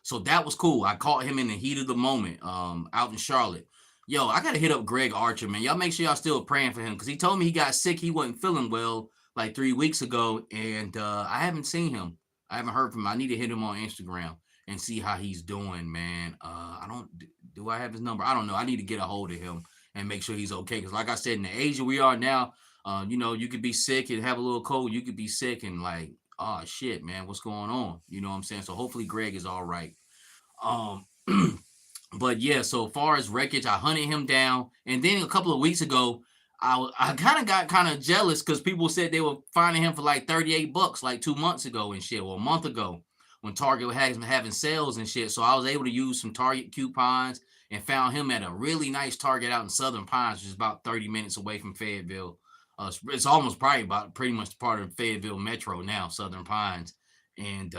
so that was cool. I caught him in the heat of the moment, out in Charlotte. Yo, I gotta hit up Greg Archer, man. Y'all make sure y'all still praying for him because he told me he got sick. He wasn't feeling well like 3 weeks ago, and I haven't seen him. I haven't heard from him. I need to hit him on Instagram and see how he's doing, man. I don't do I have his number? I don't know. I need to get a hold of him and make sure he's okay. Because like I said, in the age that we are now, you could be sick and have a little cold. You could be sick and like, oh shit, man, what's going on? You know what I'm saying? So hopefully Greg is all right. Um, but yeah, so far as wreckage, I hunted him down, and then a couple of weeks ago, I kind of got kind of jealous because people said they were finding him for like $38 like 2 months ago and shit, or a month ago when Target had been having sales and shit. So I was able to use some Target coupons and found him at a really nice Target out in Southern Pines, which is about 30 minutes away from Fayetteville. It's almost probably about pretty much part of Fayetteville Metro now, Southern Pines, and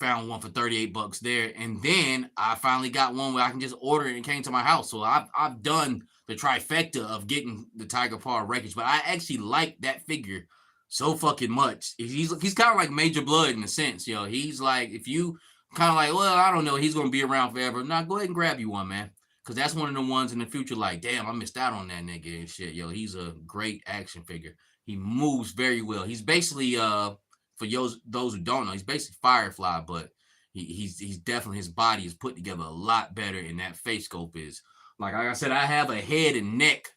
found one for $38 there, and then I finally got one where I can just order it and it came to my house. So I've done the trifecta of getting the Tiger Paw wreckage, but I actually like that figure so fucking much. He's kind of like Major Blood in a sense, yo. He's like, if you kind of like, well, I don't know, he's gonna be around forever. Now go ahead and grab you one, man, because that's one of the ones in the future. Like, damn, I missed out on that nigga and shit, yo. He's a great action figure. He moves very well. He's basically for those who don't know, he's basically Firefly, but he's definitely, his body is put together a lot better, and that face scope is like I said, I have a head and neck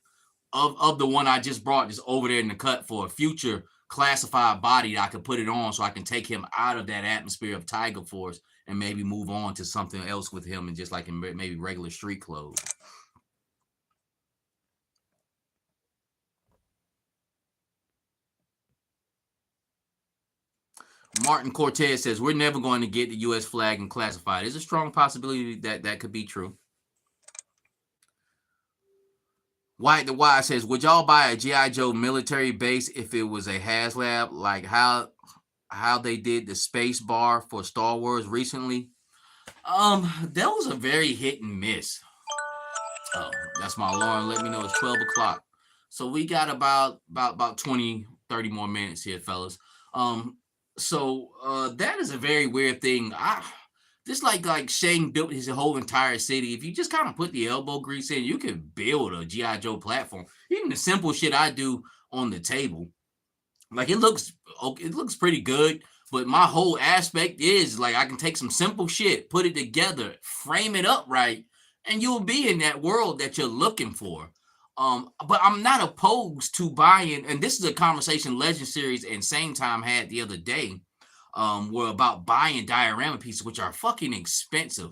of the one I just brought just over there in the cut for a future classified body that I could put it on so I can take him out of that atmosphere of Tiger Force and maybe move on to something else with him and just like in maybe regular street clothes. Martin Cortez says we're never going to get the U.S. flag and classified. There's a strong possibility that that could be true. White the Wise says, would y'all buy a G.I. Joe military base if it was a Haslab? Like how how they did the space bar for Star Wars recently. That was a very hit and miss. Oh, that's my alarm. Let me know it's 12 o'clock. So we got about 20, 30 more minutes here, fellas. Um, that is a very weird thing. I just like Shane built his whole entire city. If you just kind of put the elbow grease in, you can build a G.I. Joe platform. Even the simple shit I do on the table. Like it looks pretty good, but my whole aspect is like I can take some simple shit, put it together, frame it up right, and you'll be in that world that you're looking for. But I'm not opposed to buying, and this is a conversation Legend Series and Same Time had the other day. Were about buying diorama pieces, which are fucking expensive.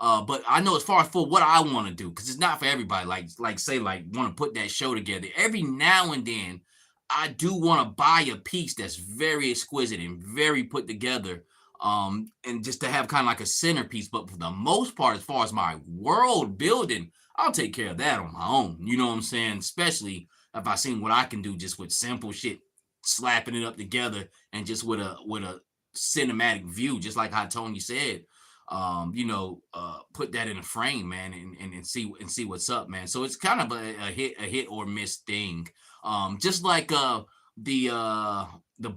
But I know as far as for what I want to do, because it's not for everybody. Like say like want to put that show together. Every now and then I do want to buy a piece that's very exquisite and very put together. And just to have kind of like a centerpiece. But for the most part, as far as my world building, I'll take care of that on my own. You know what I'm saying? Especially if I seen what I can do just with simple shit, slapping it up together and just with a cinematic view, just like how Tony said. Put that in a frame, man, and see what's up, man. So it's kind of a hit or miss thing. Just like the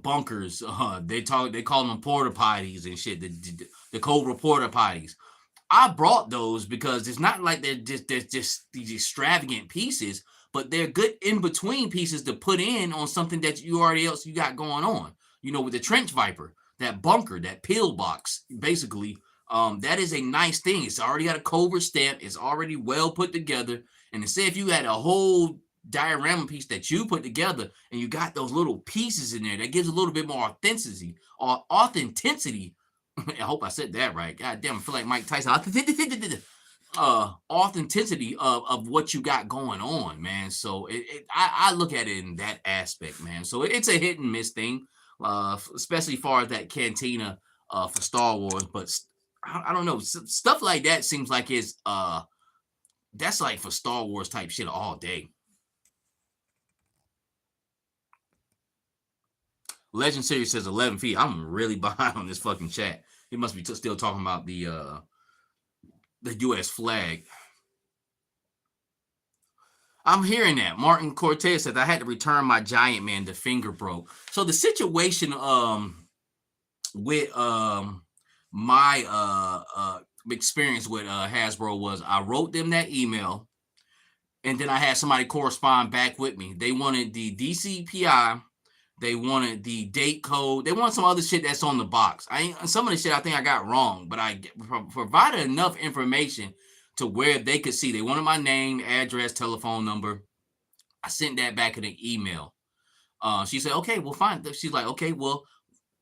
bunkers, they call them porta potties and shit. The Cobra porta potties. I brought those because it's not like they're just these extravagant pieces, but they're good in between pieces to put in on something that you got going on. With the trench viper, that bunker, that pill box, basically. That is a nice thing. It's already got a Cobra stamp. It's already well put together. And to say if you had a whole diorama piece that you put together and you got those little pieces in there, that gives a little bit more authenticity. I hope I said that right. God damn, I feel like Mike Tyson. Authenticity of what you got going on, man. So I look at it in that aspect, man. So it's a hit and miss thing, especially far as that cantina for Star Wars. But I don't know, stuff like that seems like it's that's like for Star Wars type shit all day. Legend Series says 11 feet. I'm really behind on this fucking chat. He must be still talking about the U.S. flag. I'm hearing that. Martin Cortez says I had to return my Giant Man. The finger broke. So the situation with my experience with Hasbro was I wrote them that email, and then I had somebody correspond back with me. They wanted the DCPI. They wanted the date code. They want some other shit that's on the box. Some of the shit I think I got wrong, but I provided enough information to where they could see. They wanted my name, address, telephone number. I sent that back in an email. She said, okay, well, fine. She's like, okay, well,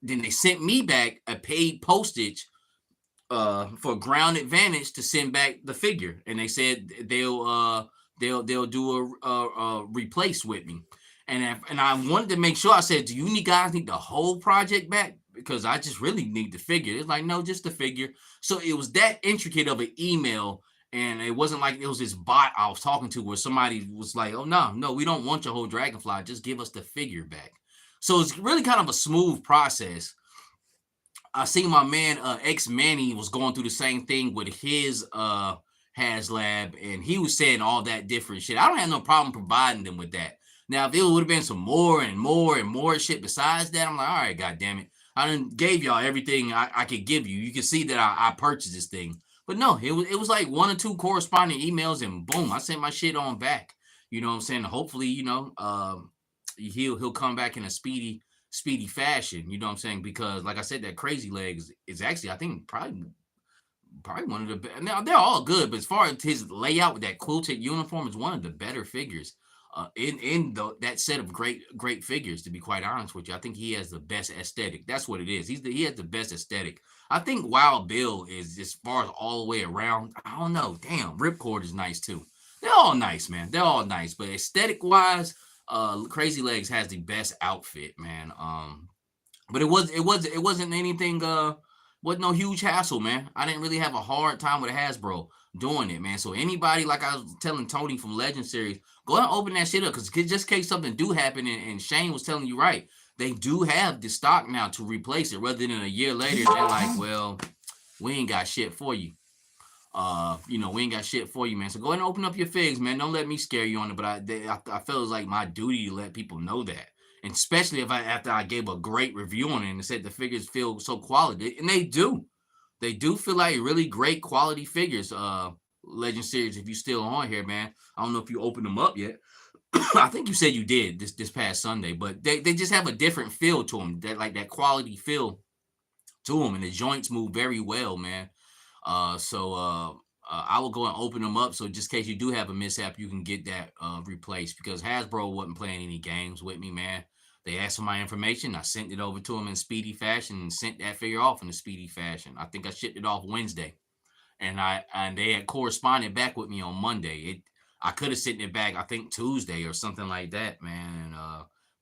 then they sent me back a paid postage for Ground Advantage to send back the figure. And they said they'll do a replace with me. And I wanted to make sure. I said, do you guys need the whole project back? Because I just really need the figure. It's like, no, just the figure. So it was that intricate of an email. And it wasn't like it was this bot I was talking to where somebody was like, oh, no, we don't want your whole Dragonfly. Just give us the figure back. So it's really kind of a smooth process. I seen my man X Manny was going through the same thing with his Haslab, and he was saying all that different shit. I don't have no problem providing them with that. Now, if it would have been some more and more and more shit besides that, I'm like, all right, God damn it. I done gave y'all everything I could give you. You can see that I purchased this thing. But no, it was like one or two corresponding emails, and boom, I sent my shit on back. You know what I'm saying? Hopefully, he'll come back in a speedy fashion. You know what I'm saying? Because like I said, that Crazy Legs is actually, I think, probably one of the best. Now, they're all good, but as far as his layout with that quilted uniform, is one of the better figures. That set of great figures, to be quite honest with you. I think he has the best aesthetic. That's what it is. He has the best aesthetic. I think Wild Bill is, as far as all the way around, I don't know. Damn, Ripcord is nice too. They're all nice, man. They're all nice. But aesthetic wise, Crazy Legs has the best outfit, man. But it wasn't anything, wasn't no huge hassle, man. I didn't really have a hard time with Hasbro doing it, man. So anybody, like I was telling Tony from Legend Series, go ahead and open that shit up, because just in case something do happen, and Shane was telling you right, they do have the stock now to replace it. Rather than a year later, they're like, well, we ain't got shit for you. We ain't got shit for you, man. So go ahead and open up your figs, man. Don't let me scare you on it. But I feel it's like my duty to let people know that, and especially if after I gave a great review on it and said the figures feel so quality, and they do. They do feel like really great quality figures. Legend Series, if you still on here, man. I don't know if you opened them up yet. I think you said you did this past Sunday, but they just have a different feel to them. That quality feel to them, and the joints move very well, man. I will go and open them up. So just in case you do have a mishap, you can get that replaced, because Hasbro wasn't playing any games with me, man. They asked for my information. I sent it over to them in speedy fashion and sent that figure off in a speedy fashion. I think I shipped it off Wednesday, and they had corresponded back with me on Monday. I could have sent it back, I think Tuesday or something like that, man.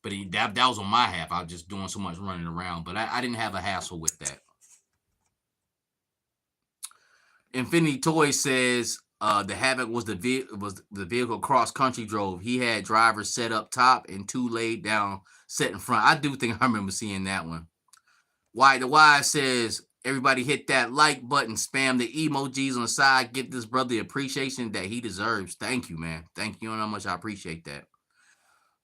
But that was on my half. I was just doing so much running around, but I didn't have a hassle with that. Infinity Toys says the Havoc was the vehicle cross country drove. He had drivers set up top and 2 laid down set in front. I do think I remember seeing that one. Why the Y says everybody hit that like button, spam the emojis on the side, give this brother the appreciation that he deserves. Thank you, man. Thank you. You know how much I appreciate that.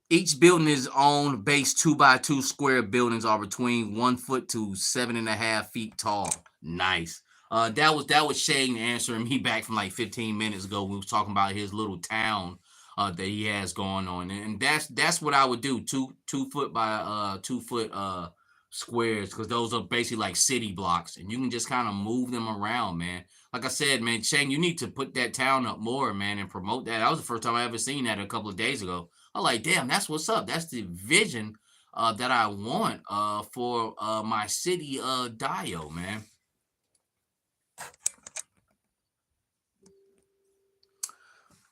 Each building is own base 2x2 square buildings are between 1 foot to 7.5 feet tall. Nice. That was Shane answering me back from like 15 minutes ago. We was talking about his little town that he has going on, and that's what I would do. 2 foot by 2 foot squares, because those are basically like city blocks, and you can just kind of move them around, man. Like I said, man, Shane, you need to put that town up more, man, and promote that. That was the first time I ever seen that a couple of days ago. I'm like, damn, that's what's up. That's the vision that I want for my city Dio, man.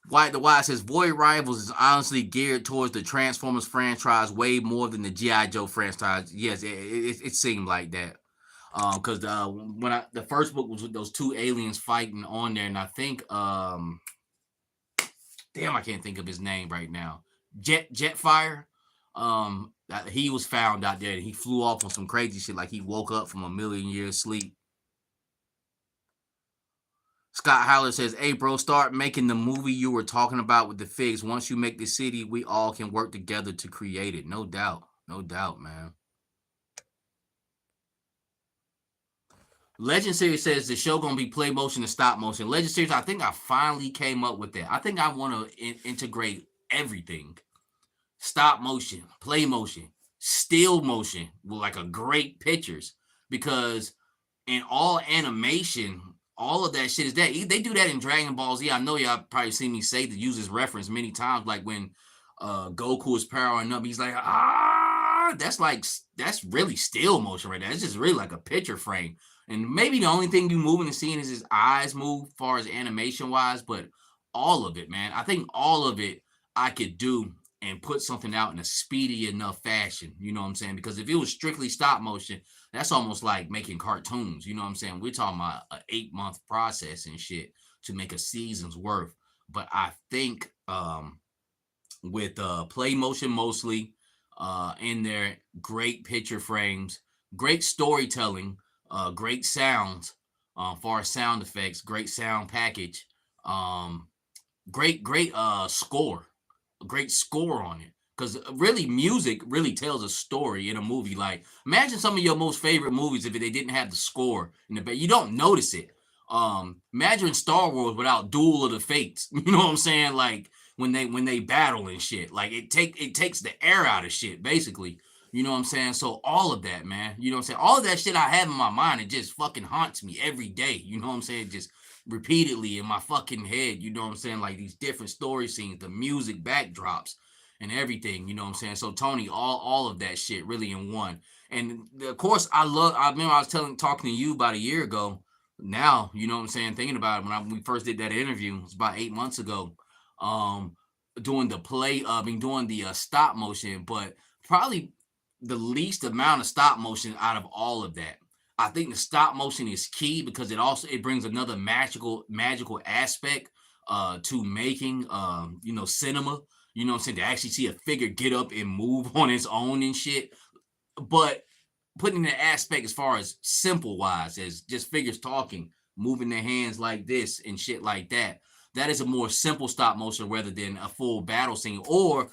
White the Wise says Void Rivals is honestly geared towards the Transformers franchise way more than the G.I. Joe franchise. Yes, it seemed like that. Because when the first book was with those 2 aliens fighting on there, and I think damn, I can't think of his name right now. Jetfire. He was found out there. He flew off on some crazy shit, like he woke up from a million years sleep. Scott Howler says, hey, bro, start making the movie you were talking about with the figs. Once you make the city, we all can work together to create it. No doubt. No doubt, man. Legend Series says the show going to be play motion and stop motion. Legend Series, I think I finally came up with that. I think I want to integrate everything. Stop motion, play motion, still motion with like a great pictures, because in all animation, all of that shit is that. They do that in Dragon Ball Z. I know y'all probably seen me say to use this reference many times, like when Goku is powering up, he's like, that's really still motion right there. It's just really like a picture frame. And maybe the only thing you moving and seeing is his eyes move as far as animation wise, but all of it, man. I think all of it I could do and put something out in a speedy enough fashion. You know what I'm saying? Because if it was strictly stop motion, that's almost like making cartoons. You know what I'm saying? We're talking about an 8-month process and shit to make a season's worth. But I think with play motion mostly in there, great picture frames, great storytelling, great sounds, far as sound effects, great sound package, great score, a great score on it. Because really, music really tells a story in a movie. Like, imagine some of your most favorite movies if they didn't have the score in the back. You don't notice it. Imagine Star Wars without Duel of the Fates. You know what I'm saying? Like when they battle and shit. Like it takes the air out of shit, basically. You know what I'm saying? So all of that, man. You know what I'm saying? All of that shit I have in my mind, it just fucking haunts me every day. You know what I'm saying? Just repeatedly in my fucking head. You know what I'm saying? Like these different story scenes, the music backdrops, and everything. You know what I'm saying? So Tony, all of that shit really in one. And of course, I remember I was talking to you about a year ago. Now, you know what I'm saying? Thinking about it when we first did that interview, it was about 8 months ago. Doing the stop motion, but probably the least amount of stop motion out of all of that. I think the stop motion is key because it brings another magical aspect to making cinema. You know what I'm saying? To actually see a figure get up and move on its own and shit. but putting in an aspect as far as simple wise as just figures talking, moving their hands like this and shit like that. That is a more simple stop motion rather than a full battle scene, or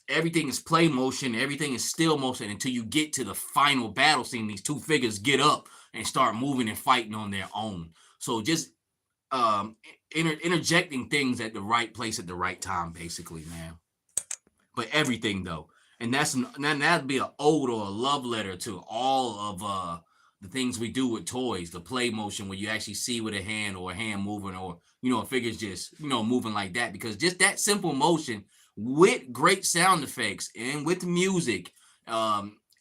everything is play motion, everything is still motion until you get to the final battle scene. These two figures get up and start moving and fighting on their own. So just interjecting things at the right place at the right time, basically, man. But everything though, and that'd be an ode or a love letter to all of the things we do with toys, the play motion where you actually see with a hand or a hand moving, or a figure's just moving like that, because just that simple motion with great sound effects and with music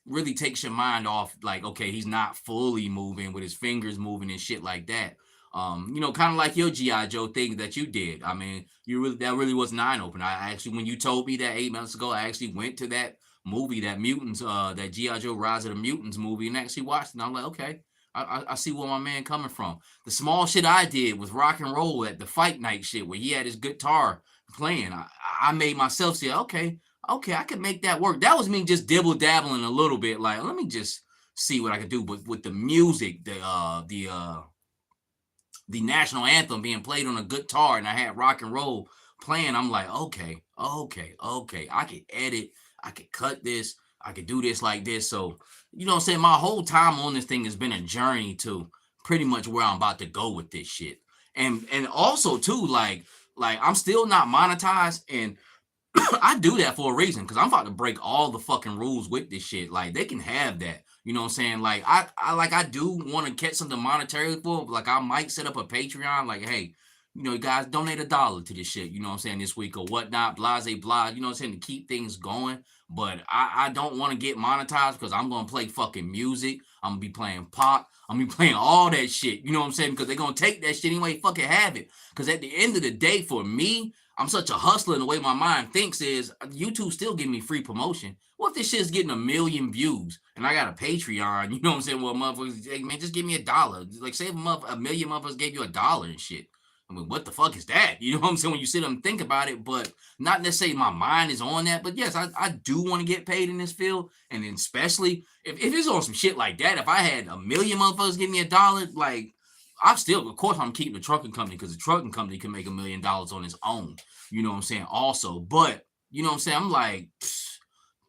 really takes your mind off, like, okay, he's not fully moving with his fingers moving and shit like that. Kind of like your GI Joe thing that you did. I mean, that really was an eye opener. I actually, when you told me that 8 months ago, I actually went to that movie, that Mutants, that GI Joe Rise of the Mutants movie, and actually watched it. And I'm like, okay, I see where my man coming from. The small shit I did with rock and roll at the fight night shit, where he had his guitar playing, I made myself say, okay, I could make that work. That was me just dibble dabbling a little bit, like, let me just see what I could do. But with the music, the national anthem being played on a guitar, and I had rock and roll playing, I'm like, okay, I could edit, I could cut this, I could do this like this. So, what I'm saying, my whole time on this thing has been a journey to pretty much where I'm about to go with this shit. And also too, like I'm still not monetized, and I do that for a reason, because I'm about to break all the fucking rules with this shit. Like, they can have that. You know what I'm saying? Like, I do want to catch something monetarily for it. Like, I might set up a Patreon. Like, hey, you guys donate $1 to this shit. You know what I'm saying? This week or whatnot. Blase blah. You know what I'm saying? To keep things going. But I don't want to get monetized, because I'm gonna play fucking music. I'm gonna be playing pop. I'm gonna be playing all that shit. You know what I'm saying? Because they're gonna take that shit anyway. Fucking have it. Because at the end of the day, for me, I'm such a hustler, and the way my mind thinks is YouTube still giving me free promotion. What if this shit's getting 1 million views and I got a Patreon? You know what I'm saying? Well, motherfuckers, hey, man, just give me $1. Like, say if 1 million motherfuckers gave you $1 and shit. I mean, what the fuck is that? You know what I'm saying? When you sit up and think about it, but not necessarily my mind is on that. But yes, I do want to get paid in this field. And then especially if it's on some shit like that, if I had 1 million motherfuckers give me $1, like, I'm still, of course, I'm keeping the trucking company, because the trucking company can make $1 million on its own. You know what I'm saying? Also, but you know what I'm saying? I'm like,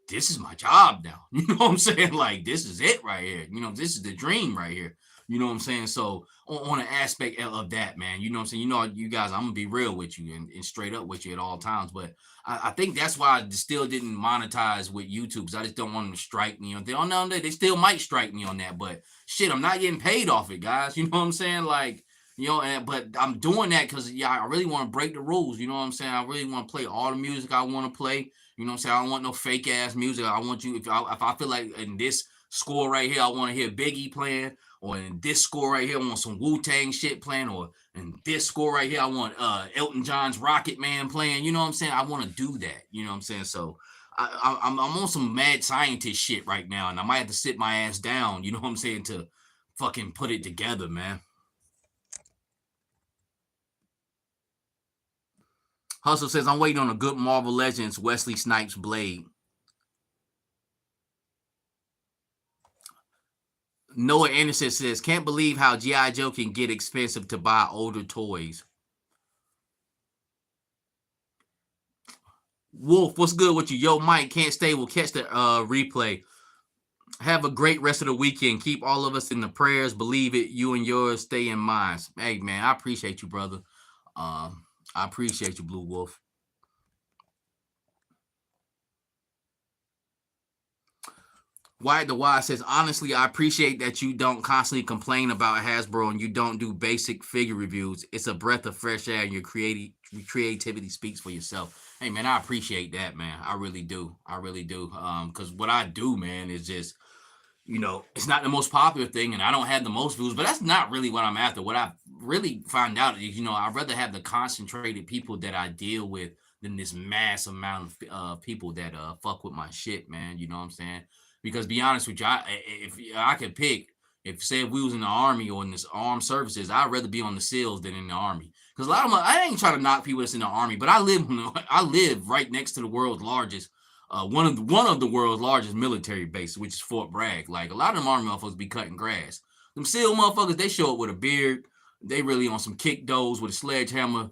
this is my job now. You know what I'm saying? Like, this is it right here. This is the dream right here. You know what I'm saying? So on an aspect of that, man, you know what I'm saying? You guys, I'm gonna be real with you and straight up with you at all times. But I think that's why I still didn't monetize with YouTube, because I just don't want them to strike me. They still might strike me on that, but shit, I'm not getting paid off it, guys. You know what I'm saying? Like, but I'm doing that because, I really want to break the rules. You know what I'm saying? I really want to play all the music I want to play. You know what I'm saying? I don't want no fake ass music. I want you, if I feel like in this score right here, I want to hear Biggie playing, or in this score right here, I want some Wu-Tang shit playing, or in this score right here, I want Elton John's Rocket Man playing. You know what I'm saying? I want to do that. You know what I'm saying? So I'm on some mad scientist shit right now, and I might have to sit my ass down, you know what I'm saying, to fucking put it together, man. Hustle says, I'm waiting on a good Marvel Legends Wesley Snipes blade. Noah Anderson says, can't believe how G.I. Joe can get expensive to buy older toys. Wolf, what's good with you? Yo, Mike, can't stay. We'll catch the replay. Have a great rest of the weekend. Keep all of us in the prayers. Believe it. You and yours stay in minds. Hey, man, I appreciate you, brother. I appreciate you, Blue Wolf. Wyatt the Wise says, honestly, I appreciate that you don't constantly complain about Hasbro and you don't do basic figure reviews. It's a breath of fresh air, and your creativity speaks for yourself. Hey, man, I appreciate that, man. I really do. I really do. Because what I do, man, is just, it's not the most popular thing, and I don't have the most views, but that's not really what I'm after. What I really find out is, I'd rather have the concentrated people that I deal with than this mass amount of people that fuck with my shit, man. You know what I'm saying? Because be honest with you, if I could pick, if we was in the Army or in this armed services, I'd rather be on the SEALs than in the Army. Because a lot of I ain't trying to knock people that's in the Army, but I live right next to the world's largest one of the world's largest military bases, which is Fort Bragg. Like a lot of them army motherfuckers be cutting grass. Them SEAL motherfuckers, they show up with a beard. They really on some kick doors with a sledgehammer,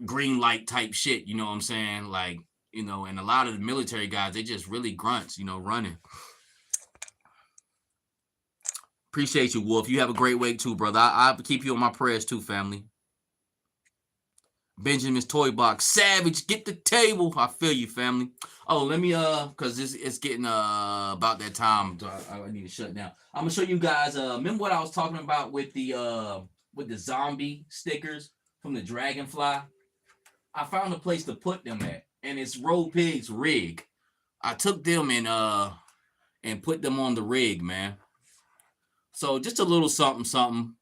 green light type shit. You know what I'm saying? Like, and a lot of the military guys, they just really grunts, running. Appreciate you, Wolf. You have a great week too, brother. I'll keep you on my prayers too, family. Benjamin's Toy Box. Savage, get the table. I feel you, family. Oh, let me cause it's getting about that time. I need to shut down. I'm gonna show you guys remember what I was talking about with the zombie stickers from the Dragonfly? I found a place to put them at, and it's Road Pig's rig. I took them and put them on the rig, man. So just a little something.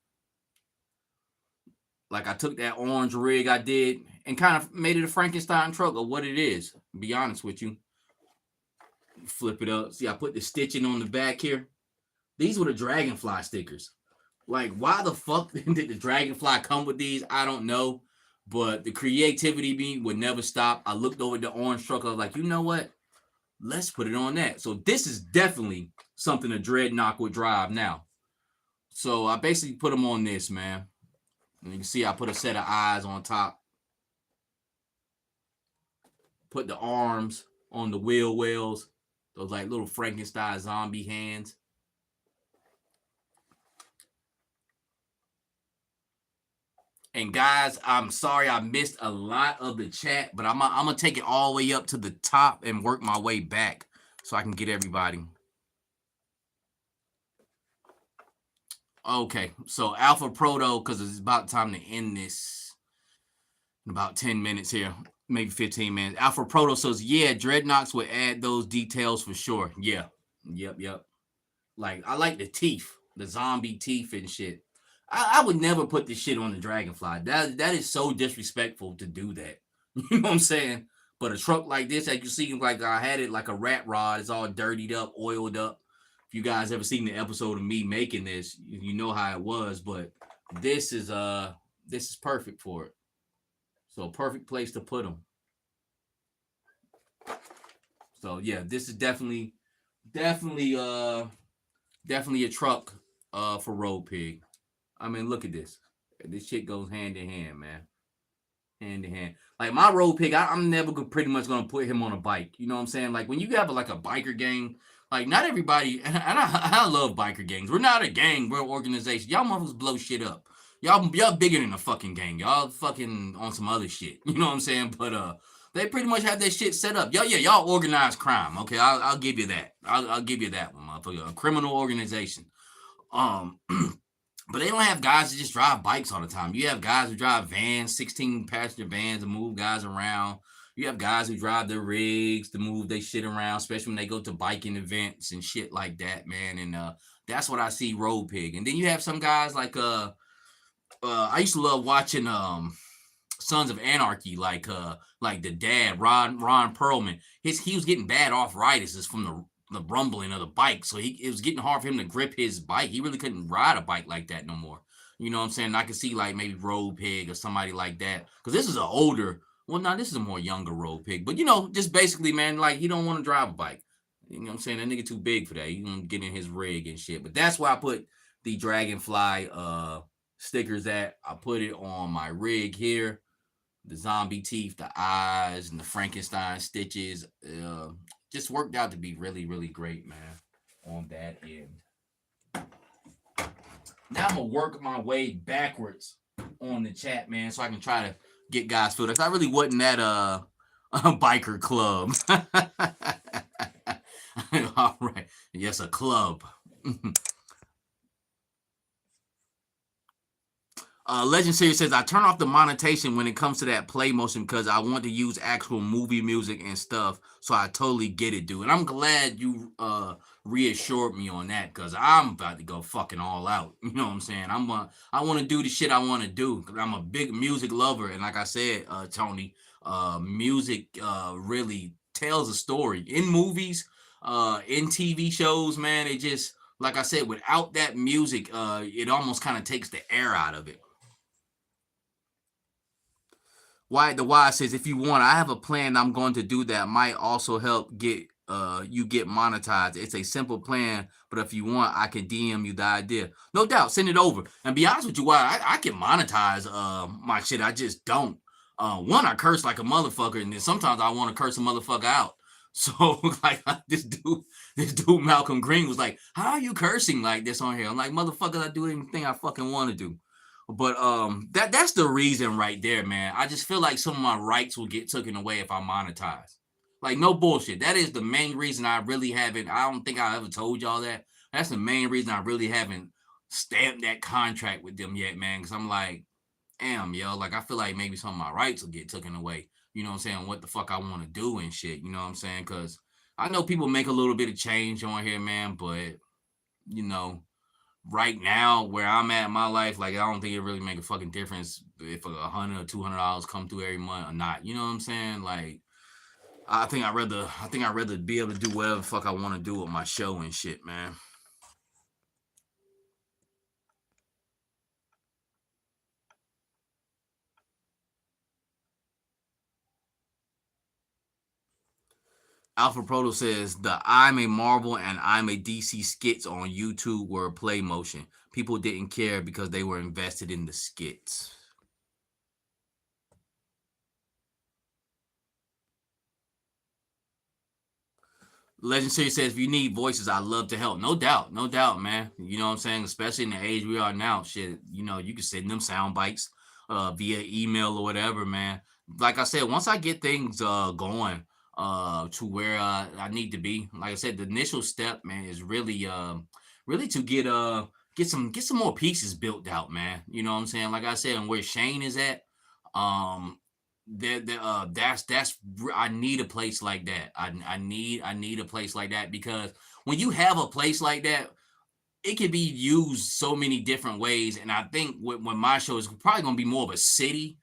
Like I took that orange rig I did and kind of made it a Frankenstein truck of what it is. To be honest with you. Flip it up. See, I put the stitching on the back here. These were the Dragonfly stickers. Like, why the fuck did the Dragonfly come with these? I don't know. But the creativity would never stop. I looked over at the orange truck. I was like, you know what? Let's put it on that. So this is definitely something a Dreadnought would drive now. So I basically put them on this, man. And you can see I put a set of eyes on top. Put the arms on the wheel wells. Those like little Frankenstein zombie hands. And guys, I'm sorry I missed a lot of the chat, but I'm going to take it all the way up to the top and work my way back so I can get everybody. Okay, so Alpha Proto, because it's about time to end this in about 10 minutes here, maybe 15 minutes. Alpha Proto says, yeah, Dreadnoughts would add those details for sure. Yeah, yep. Like, I like the teeth, the zombie teeth and shit. I would never put this shit on the Dragonfly. That is so disrespectful to do that. You know what I'm saying? But a truck like this, like you see, like I had it like a rat rod. It's all dirtied up, oiled up. If you guys ever seen the episode of me making this, you know how it was. But this is perfect for it. So perfect place to put them. So yeah, this is definitely a truck for Road Pig. I mean, look at this. This shit goes hand in hand, man. Hand in hand. Like my Road Pig, I'm never pretty much gonna put him on a bike. You know what I'm saying? Like when you have like a biker gang, like not everybody. And I love biker gangs. We're not a gang. We're an organization. Y'all motherfuckers blow shit up. Y'all bigger than a fucking gang. Y'all fucking on some other shit. You know what I'm saying? But they pretty much have that shit set up. Y'all organized crime. Okay, I'll give you that. I'll give you that one, motherfucker. A criminal organization. But they don't have guys that just drive bikes all the time. You have guys who drive vans, 16 passenger vans to move guys around. You have guys who drive their rigs to move their shit around, especially when they go to biking events and shit like that, man. And that's what I see Road Pig. And then you have some guys like I used to love watching Sons of Anarchy, like the dad, Ron Perlman. He was getting bad arthritis from the rumbling of the bike, so it was getting hard for him to grip his bike. He really couldn't ride a bike like that no more. You know what I'm saying? I could see like maybe Road Pig or somebody like that, because this is an older, this is a more younger Road Pig, but just basically, man, like he don't want to drive a bike. You know what I'm saying? That nigga too big for that. He gonna get in his rig and shit. But that's why I put the Dragonfly stickers at. I put it on my rig here. The zombie teeth, the eyes, and the Frankenstein stitches. Just worked out to be really, really great, man, on that end. Now I'm going to work my way backwards on the chat, man, so I can try to get guys filled. If I really wasn't at a biker club. All right. Yes, a club. Legend Series says, I turn off the monetization when it comes to that play motion because I want to use actual movie music and stuff. So I totally get it, dude. And I'm glad you reassured me on that, because I'm about to go fucking all out. You know what I'm saying? I want to do the shit I want to do, because I'm a big music lover. And like I said, Tony, music really tells a story. In movies, in TV shows, man, it just, like I said, without that music, it almost kind of takes the air out of it. Why the Y says, if you want, I have a plan I'm going to do that might also help get you get monetized. It's a simple plan, but if you want, I can DM you the idea. No doubt, send it over. And be honest with you, why I can monetize my shit. I just don't. One, I curse like a motherfucker, and then sometimes I want to curse a motherfucker out. So like this dude Malcolm Green was like, "How are you cursing like this on here?" I'm like, "Motherfucker, I do anything I fucking want to do." But that's the reason right there, man. I just feel like some of my rights will get taken away if I monetize. Like no bullshit. That is the main reason I really haven't. I don't think I ever told y'all that. That's the main reason I really haven't stamped that contract with them yet, man. Because I'm like, damn, yo, like I feel like maybe some of my rights will get taken away. You know what I'm saying? What the fuck I want to do and shit. You know what I'm saying? Because I know people make a little bit of change on here, man. But you know, right now where I'm at in my life, like I don't think it really make a fucking difference if $100 or $200 come through every month or not. You know what I'm saying? Like I think I'd rather be able to do whatever the fuck I want to do with my show and shit, man. Alpha Proto says the I'm a Marvel and I'm a DC skits on YouTube were play motion. People didn't care because they were invested in the skits. Legend Series says, if you need voices, I'd love to help. No doubt, man. You know what I'm saying? Especially in the age we are now, shit, you know, you can send them sound bites via email or whatever, man. Like I said, once I get things going to where I need to be, like I said, the initial step, man, is really to get some more pieces built out, man. You know what I'm saying? Like I said, and where Shane is at, um, that's I need a place like that. I need a place like that because when you have a place like that, it can be used so many different ways. And I think when my show is probably gonna be more of a city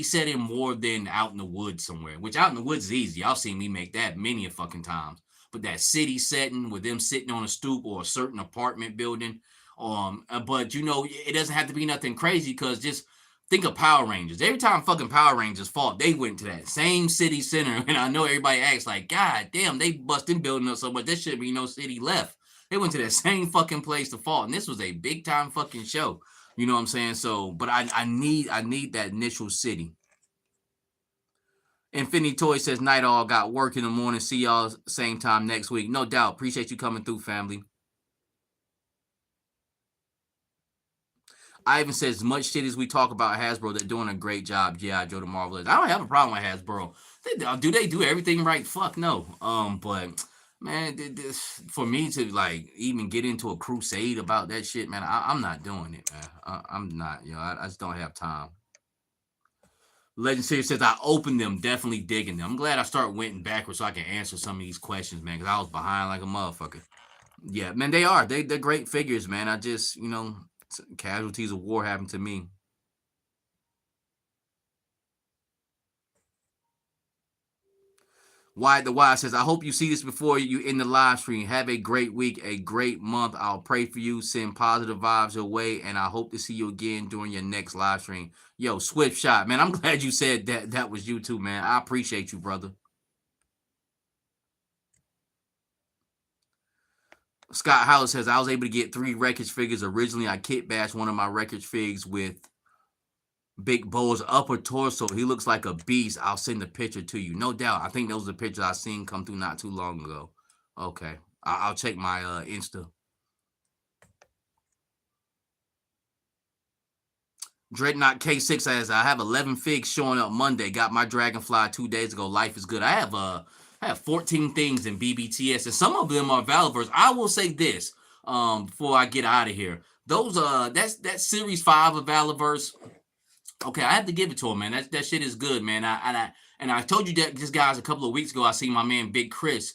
setting more than out in the woods somewhere. Which out in the woods is easy. Y'all seen me make that many a fucking times. But that city setting with them sitting on a stoop or a certain apartment building, but you know it doesn't have to be nothing crazy because just think of Power Rangers. Every time fucking Power Rangers fought, they went to that same city center. And I know everybody acts like, God damn, they busting building up so much. There should be no city left. They went to that same fucking place to fall, and this was a big time fucking show. You know what I'm saying? So, but I need that initial city. Infinity Toy says night all got work in the morning. See y'all same time next week. No doubt. Appreciate you coming through, family. Ivan says, as much shit as we talk about Hasbro, they're doing a great job. Yeah, Joe the Marvelous. I don't have a problem with Hasbro. Do they do everything right? Fuck no. But man, for me to like even get into a crusade about that shit, man, I'm not doing it, man. I'm not. You know, I just don't have time. Legend Series says I opened them, definitely digging them. I'm glad I started went backwards so I can answer some of these questions, man, because I was behind like a motherfucker. Yeah, man, they are. They're great figures, man. I just, casualties of war happened to me. Why the Y says, I hope you see this before you in the live stream. Have a great week, a great month. I'll pray for you, send positive vibes your way, and I hope to see you again during your next live stream. Yo, Swift Shot, man. I'm glad you said that was you too, man. I appreciate you, brother. Scott Howell says, I was able to get 3 wreckage figures. Originally, I kit bashed one of my wreckage figs with Big Bo's upper torso. He looks like a beast. I'll send the picture to you. No doubt. I think those are the pictures I seen come through not too long ago. Okay. I'll check my Insta. Dreadnought K6 says, I have 11 figs showing up Monday. Got my Dragonfly 2 days ago. Life is good. I have 14 things in BBTS, and some of them are Valivers. I will say this before I get out of here. Those that series 5 of Valivers. Okay, I have to give it to him, man. That shit is good, man. I told you that this guys a couple of weeks ago. I seen my man Big Chris.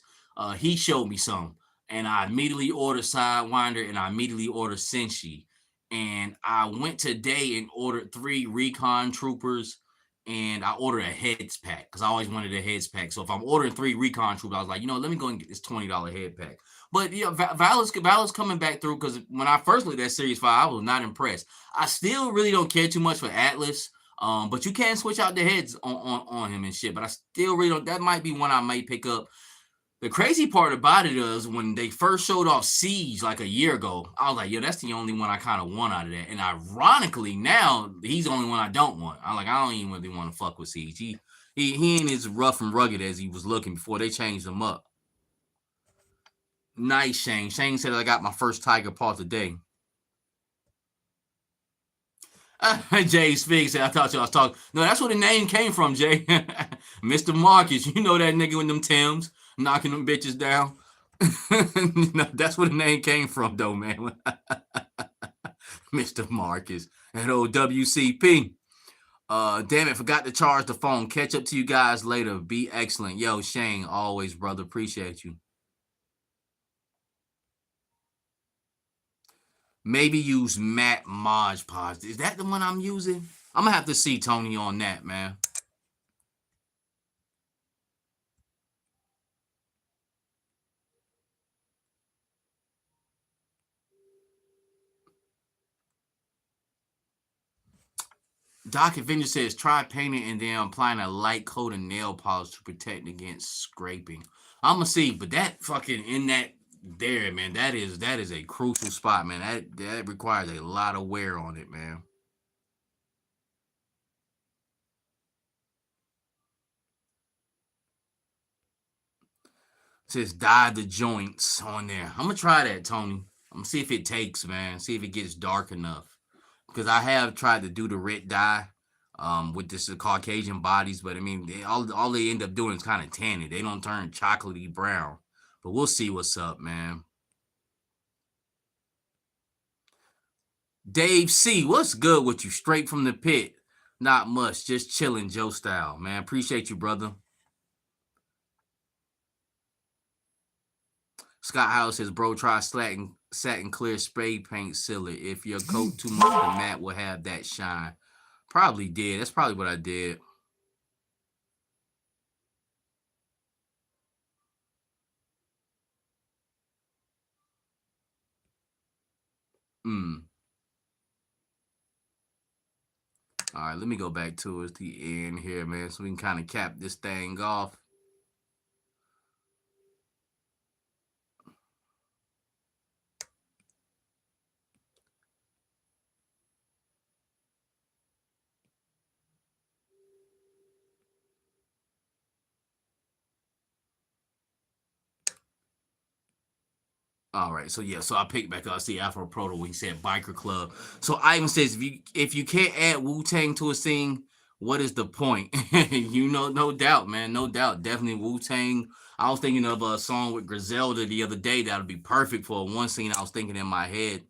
He showed me some, and I immediately ordered Sidewinder, and I immediately ordered Senshi. And I went today and ordered 3 Recon Troopers, and I ordered a heads pack because I always wanted a heads pack. So if I'm ordering 3 Recon Troopers, I was like, let me go and get this $20 head pack. But yeah, Valor's coming back through because when I first looked at Series 5, I was not impressed. I still really don't care too much for Atlas. But you can switch out the heads on him and shit. But I still really don't. That might be one I might pick up. The crazy part about it is when they first showed off Siege like a year ago, I was like, yo, that's the only one I kind of want out of that. And ironically, now he's the only one I don't want. I'm like, I don't even really want to fuck with Siege. He ain't as rough and rugged as he was looking before they changed him up. Nice, Shane. Shane said I got my first Tiger paw today. Jay Spig said, I thought you was talking. No, that's where the name came from, Jay. Mr. Marcus, you know that nigga with them Tims knocking them bitches down. No, that's where the name came from, though, man. Mr. Marcus. And old WCP. Damn it, forgot to charge the phone. Catch up to you guys later. Be excellent. Yo, Shane, always, brother. Appreciate you. Maybe use Matt Mod Podge. Is that the one I'm using? I'm gonna have to see Tony on that, man. Doc Avenger says try painting and then applying a light coat of nail polish to protect against scraping. I'm gonna see, but that fucking in that there, man, that is a crucial spot, man. That requires a lot of wear on it, man. It says dye the joints on there. I'm gonna try that, Tony. I'm gonna see if it takes, man. See if it gets dark enough. Because I have tried to do the red dye with this Caucasian bodies, but I mean, all they end up doing is kind of tanning. They don't turn chocolatey brown. But we'll see what's up, man. Dave C, what's good with you? Straight from the pit. Not much, just chilling, Joe style, man. Appreciate you, brother. Scott House says, bro, try satin clear spray paint sealer. If your coat too much, the mat will have that shine. Probably did. That's probably what I did. Hmm. All right, let me go back towards the end here, man, so we can kind of cap this thing off. All right, so yeah, so I picked back up. See Afro Proto when he said biker club. So Ivan says if you can't add Wu Tang to a scene, what is the point? You know, no doubt, man, no doubt, definitely Wu Tang. I was thinking of a song with Griselda the other day that would be perfect for one scene. I was thinking in my head.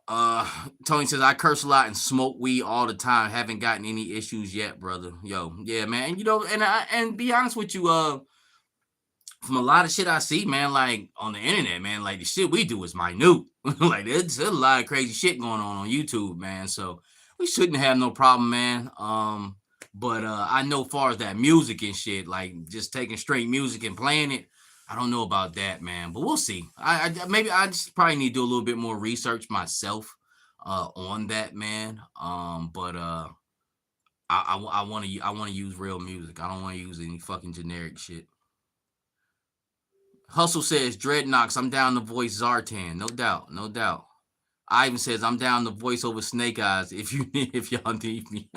Uh, Tony says I curse a lot and smoke weed all the time. Haven't gotten any issues yet, brother. Yo, yeah, man. And you know, and be honest with you, from a lot of shit I see, man, like on the internet, man, like the shit we do is minute. Like there's a lot of crazy shit going on YouTube, man. So we shouldn't have no problem, man. But I know far as that music and shit, like just taking straight music and playing it, I don't know about that, man. But we'll see. I maybe I just probably need to do a little bit more research myself on that, man. But I want to use real music. I don't want to use any fucking generic shit. Hustle says, Dreadnoughts, I'm down to voice Zartan. No doubt, no doubt. Ivan says, I'm down to voice over Snake Eyes if y'all need me.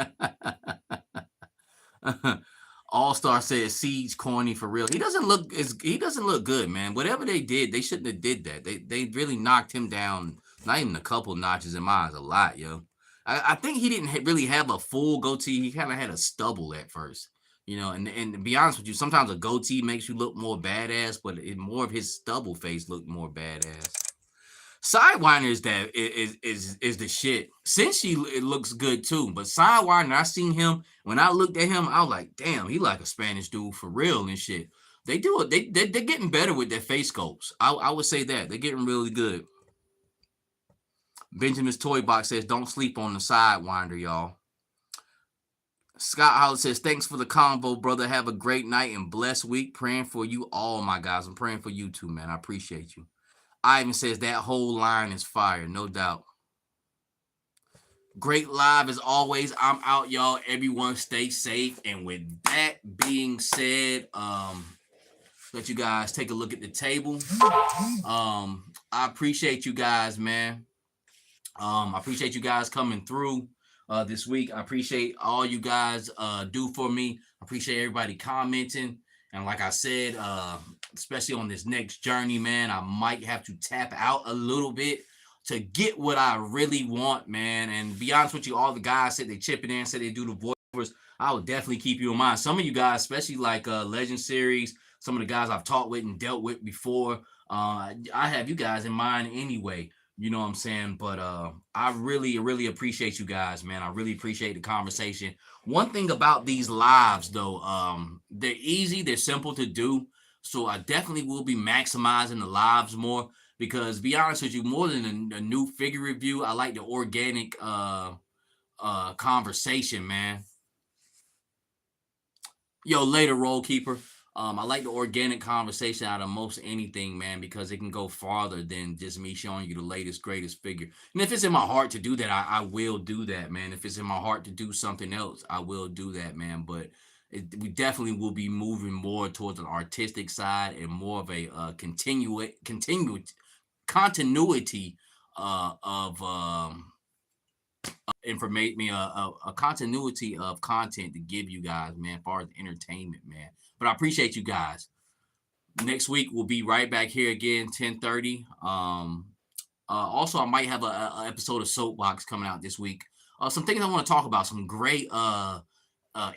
All Star says Siege corny for real. He doesn't look good, man. Whatever they did, they shouldn't have did that. They really knocked him down, not even a couple notches in my eyes, a lot, yo. I think he didn't really have a full goatee. He kind of had a stubble at first. You know, and to be honest with you, sometimes a goatee makes you look more badass, but more of his stubble face looked more badass. Sidewinder is the shit. Cincy it looks good too, but Sidewinder, I seen him when I looked at him, I was like, damn, he like a Spanish dude for real and shit. They do it. They're getting better with their face sculpts. I would say that they're getting really good. Benjamin's Toy Box says, don't sleep on the Sidewinder, y'all. Scott Howard says, thanks for the convo, brother. Have a great night and blessed week. Praying for you all, my guys. I'm praying for you too, man. I appreciate you. Ivan says that whole line is fire, no doubt. Great live as always. I'm out, y'all. Everyone stay safe. And with that being said, let you guys take a look at the table. I appreciate you guys, man. I appreciate you guys coming through this week. I appreciate all you guys do for me. I appreciate everybody commenting. And like I said, especially on this next journey, man, I might have to tap out a little bit to get what I really want, man. And be honest with you, all the guys said they chip it in, said they do the voiceovers. I will definitely keep you in mind. Some of you guys, especially like Legend Series, some of the guys I've talked with and dealt with before, I have you guys in mind anyway. You know what I'm saying? But I really appreciate you guys, man. I really appreciate the conversation. One thing about these lives, though, they're easy, they're simple to do. So I definitely will be maximizing the lives more because, be honest with you, more than a new figure review, I like the organic conversation, man. Yo, later, Role Keeper. I like the organic conversation out of most anything, man, because it can go farther than just me showing you the latest, greatest figure. And if it's in my heart to do that, I will do that, man. If it's in my heart to do something else, I will do that, man. But we definitely will be moving more towards an artistic side and more of a continuity of information, a continuity of content to give you guys, man, as far as entertainment, man. But I appreciate you guys. Next week we'll be right back here again, 10:30. Also, I might have a episode of Soapbox coming out this week. Some things I want to talk about. Some great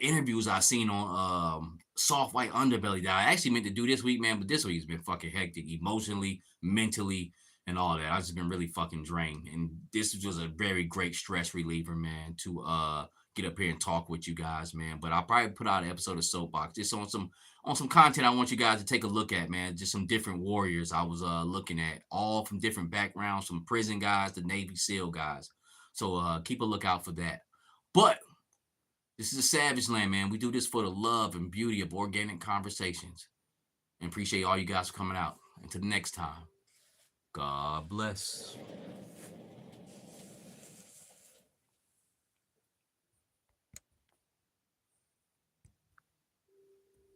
interviews I've seen on Soft White Underbelly that I actually meant to do this week, man. But this week's been fucking hectic, emotionally, mentally, and all that. I've just been really fucking drained. And this was a very great stress reliever, man, to get up here and talk with you guys, man. But I'll probably put out an episode of Soapbox just on some content I want you guys to take a look at, man. Just some different warriors I was looking at, all from different backgrounds, from prison guys to Navy SEAL guys. So keep a lookout for that. But this is a Savage Land, man. We do this for the love and beauty of organic conversations. And appreciate all you guys for coming out. Until the next time, God bless.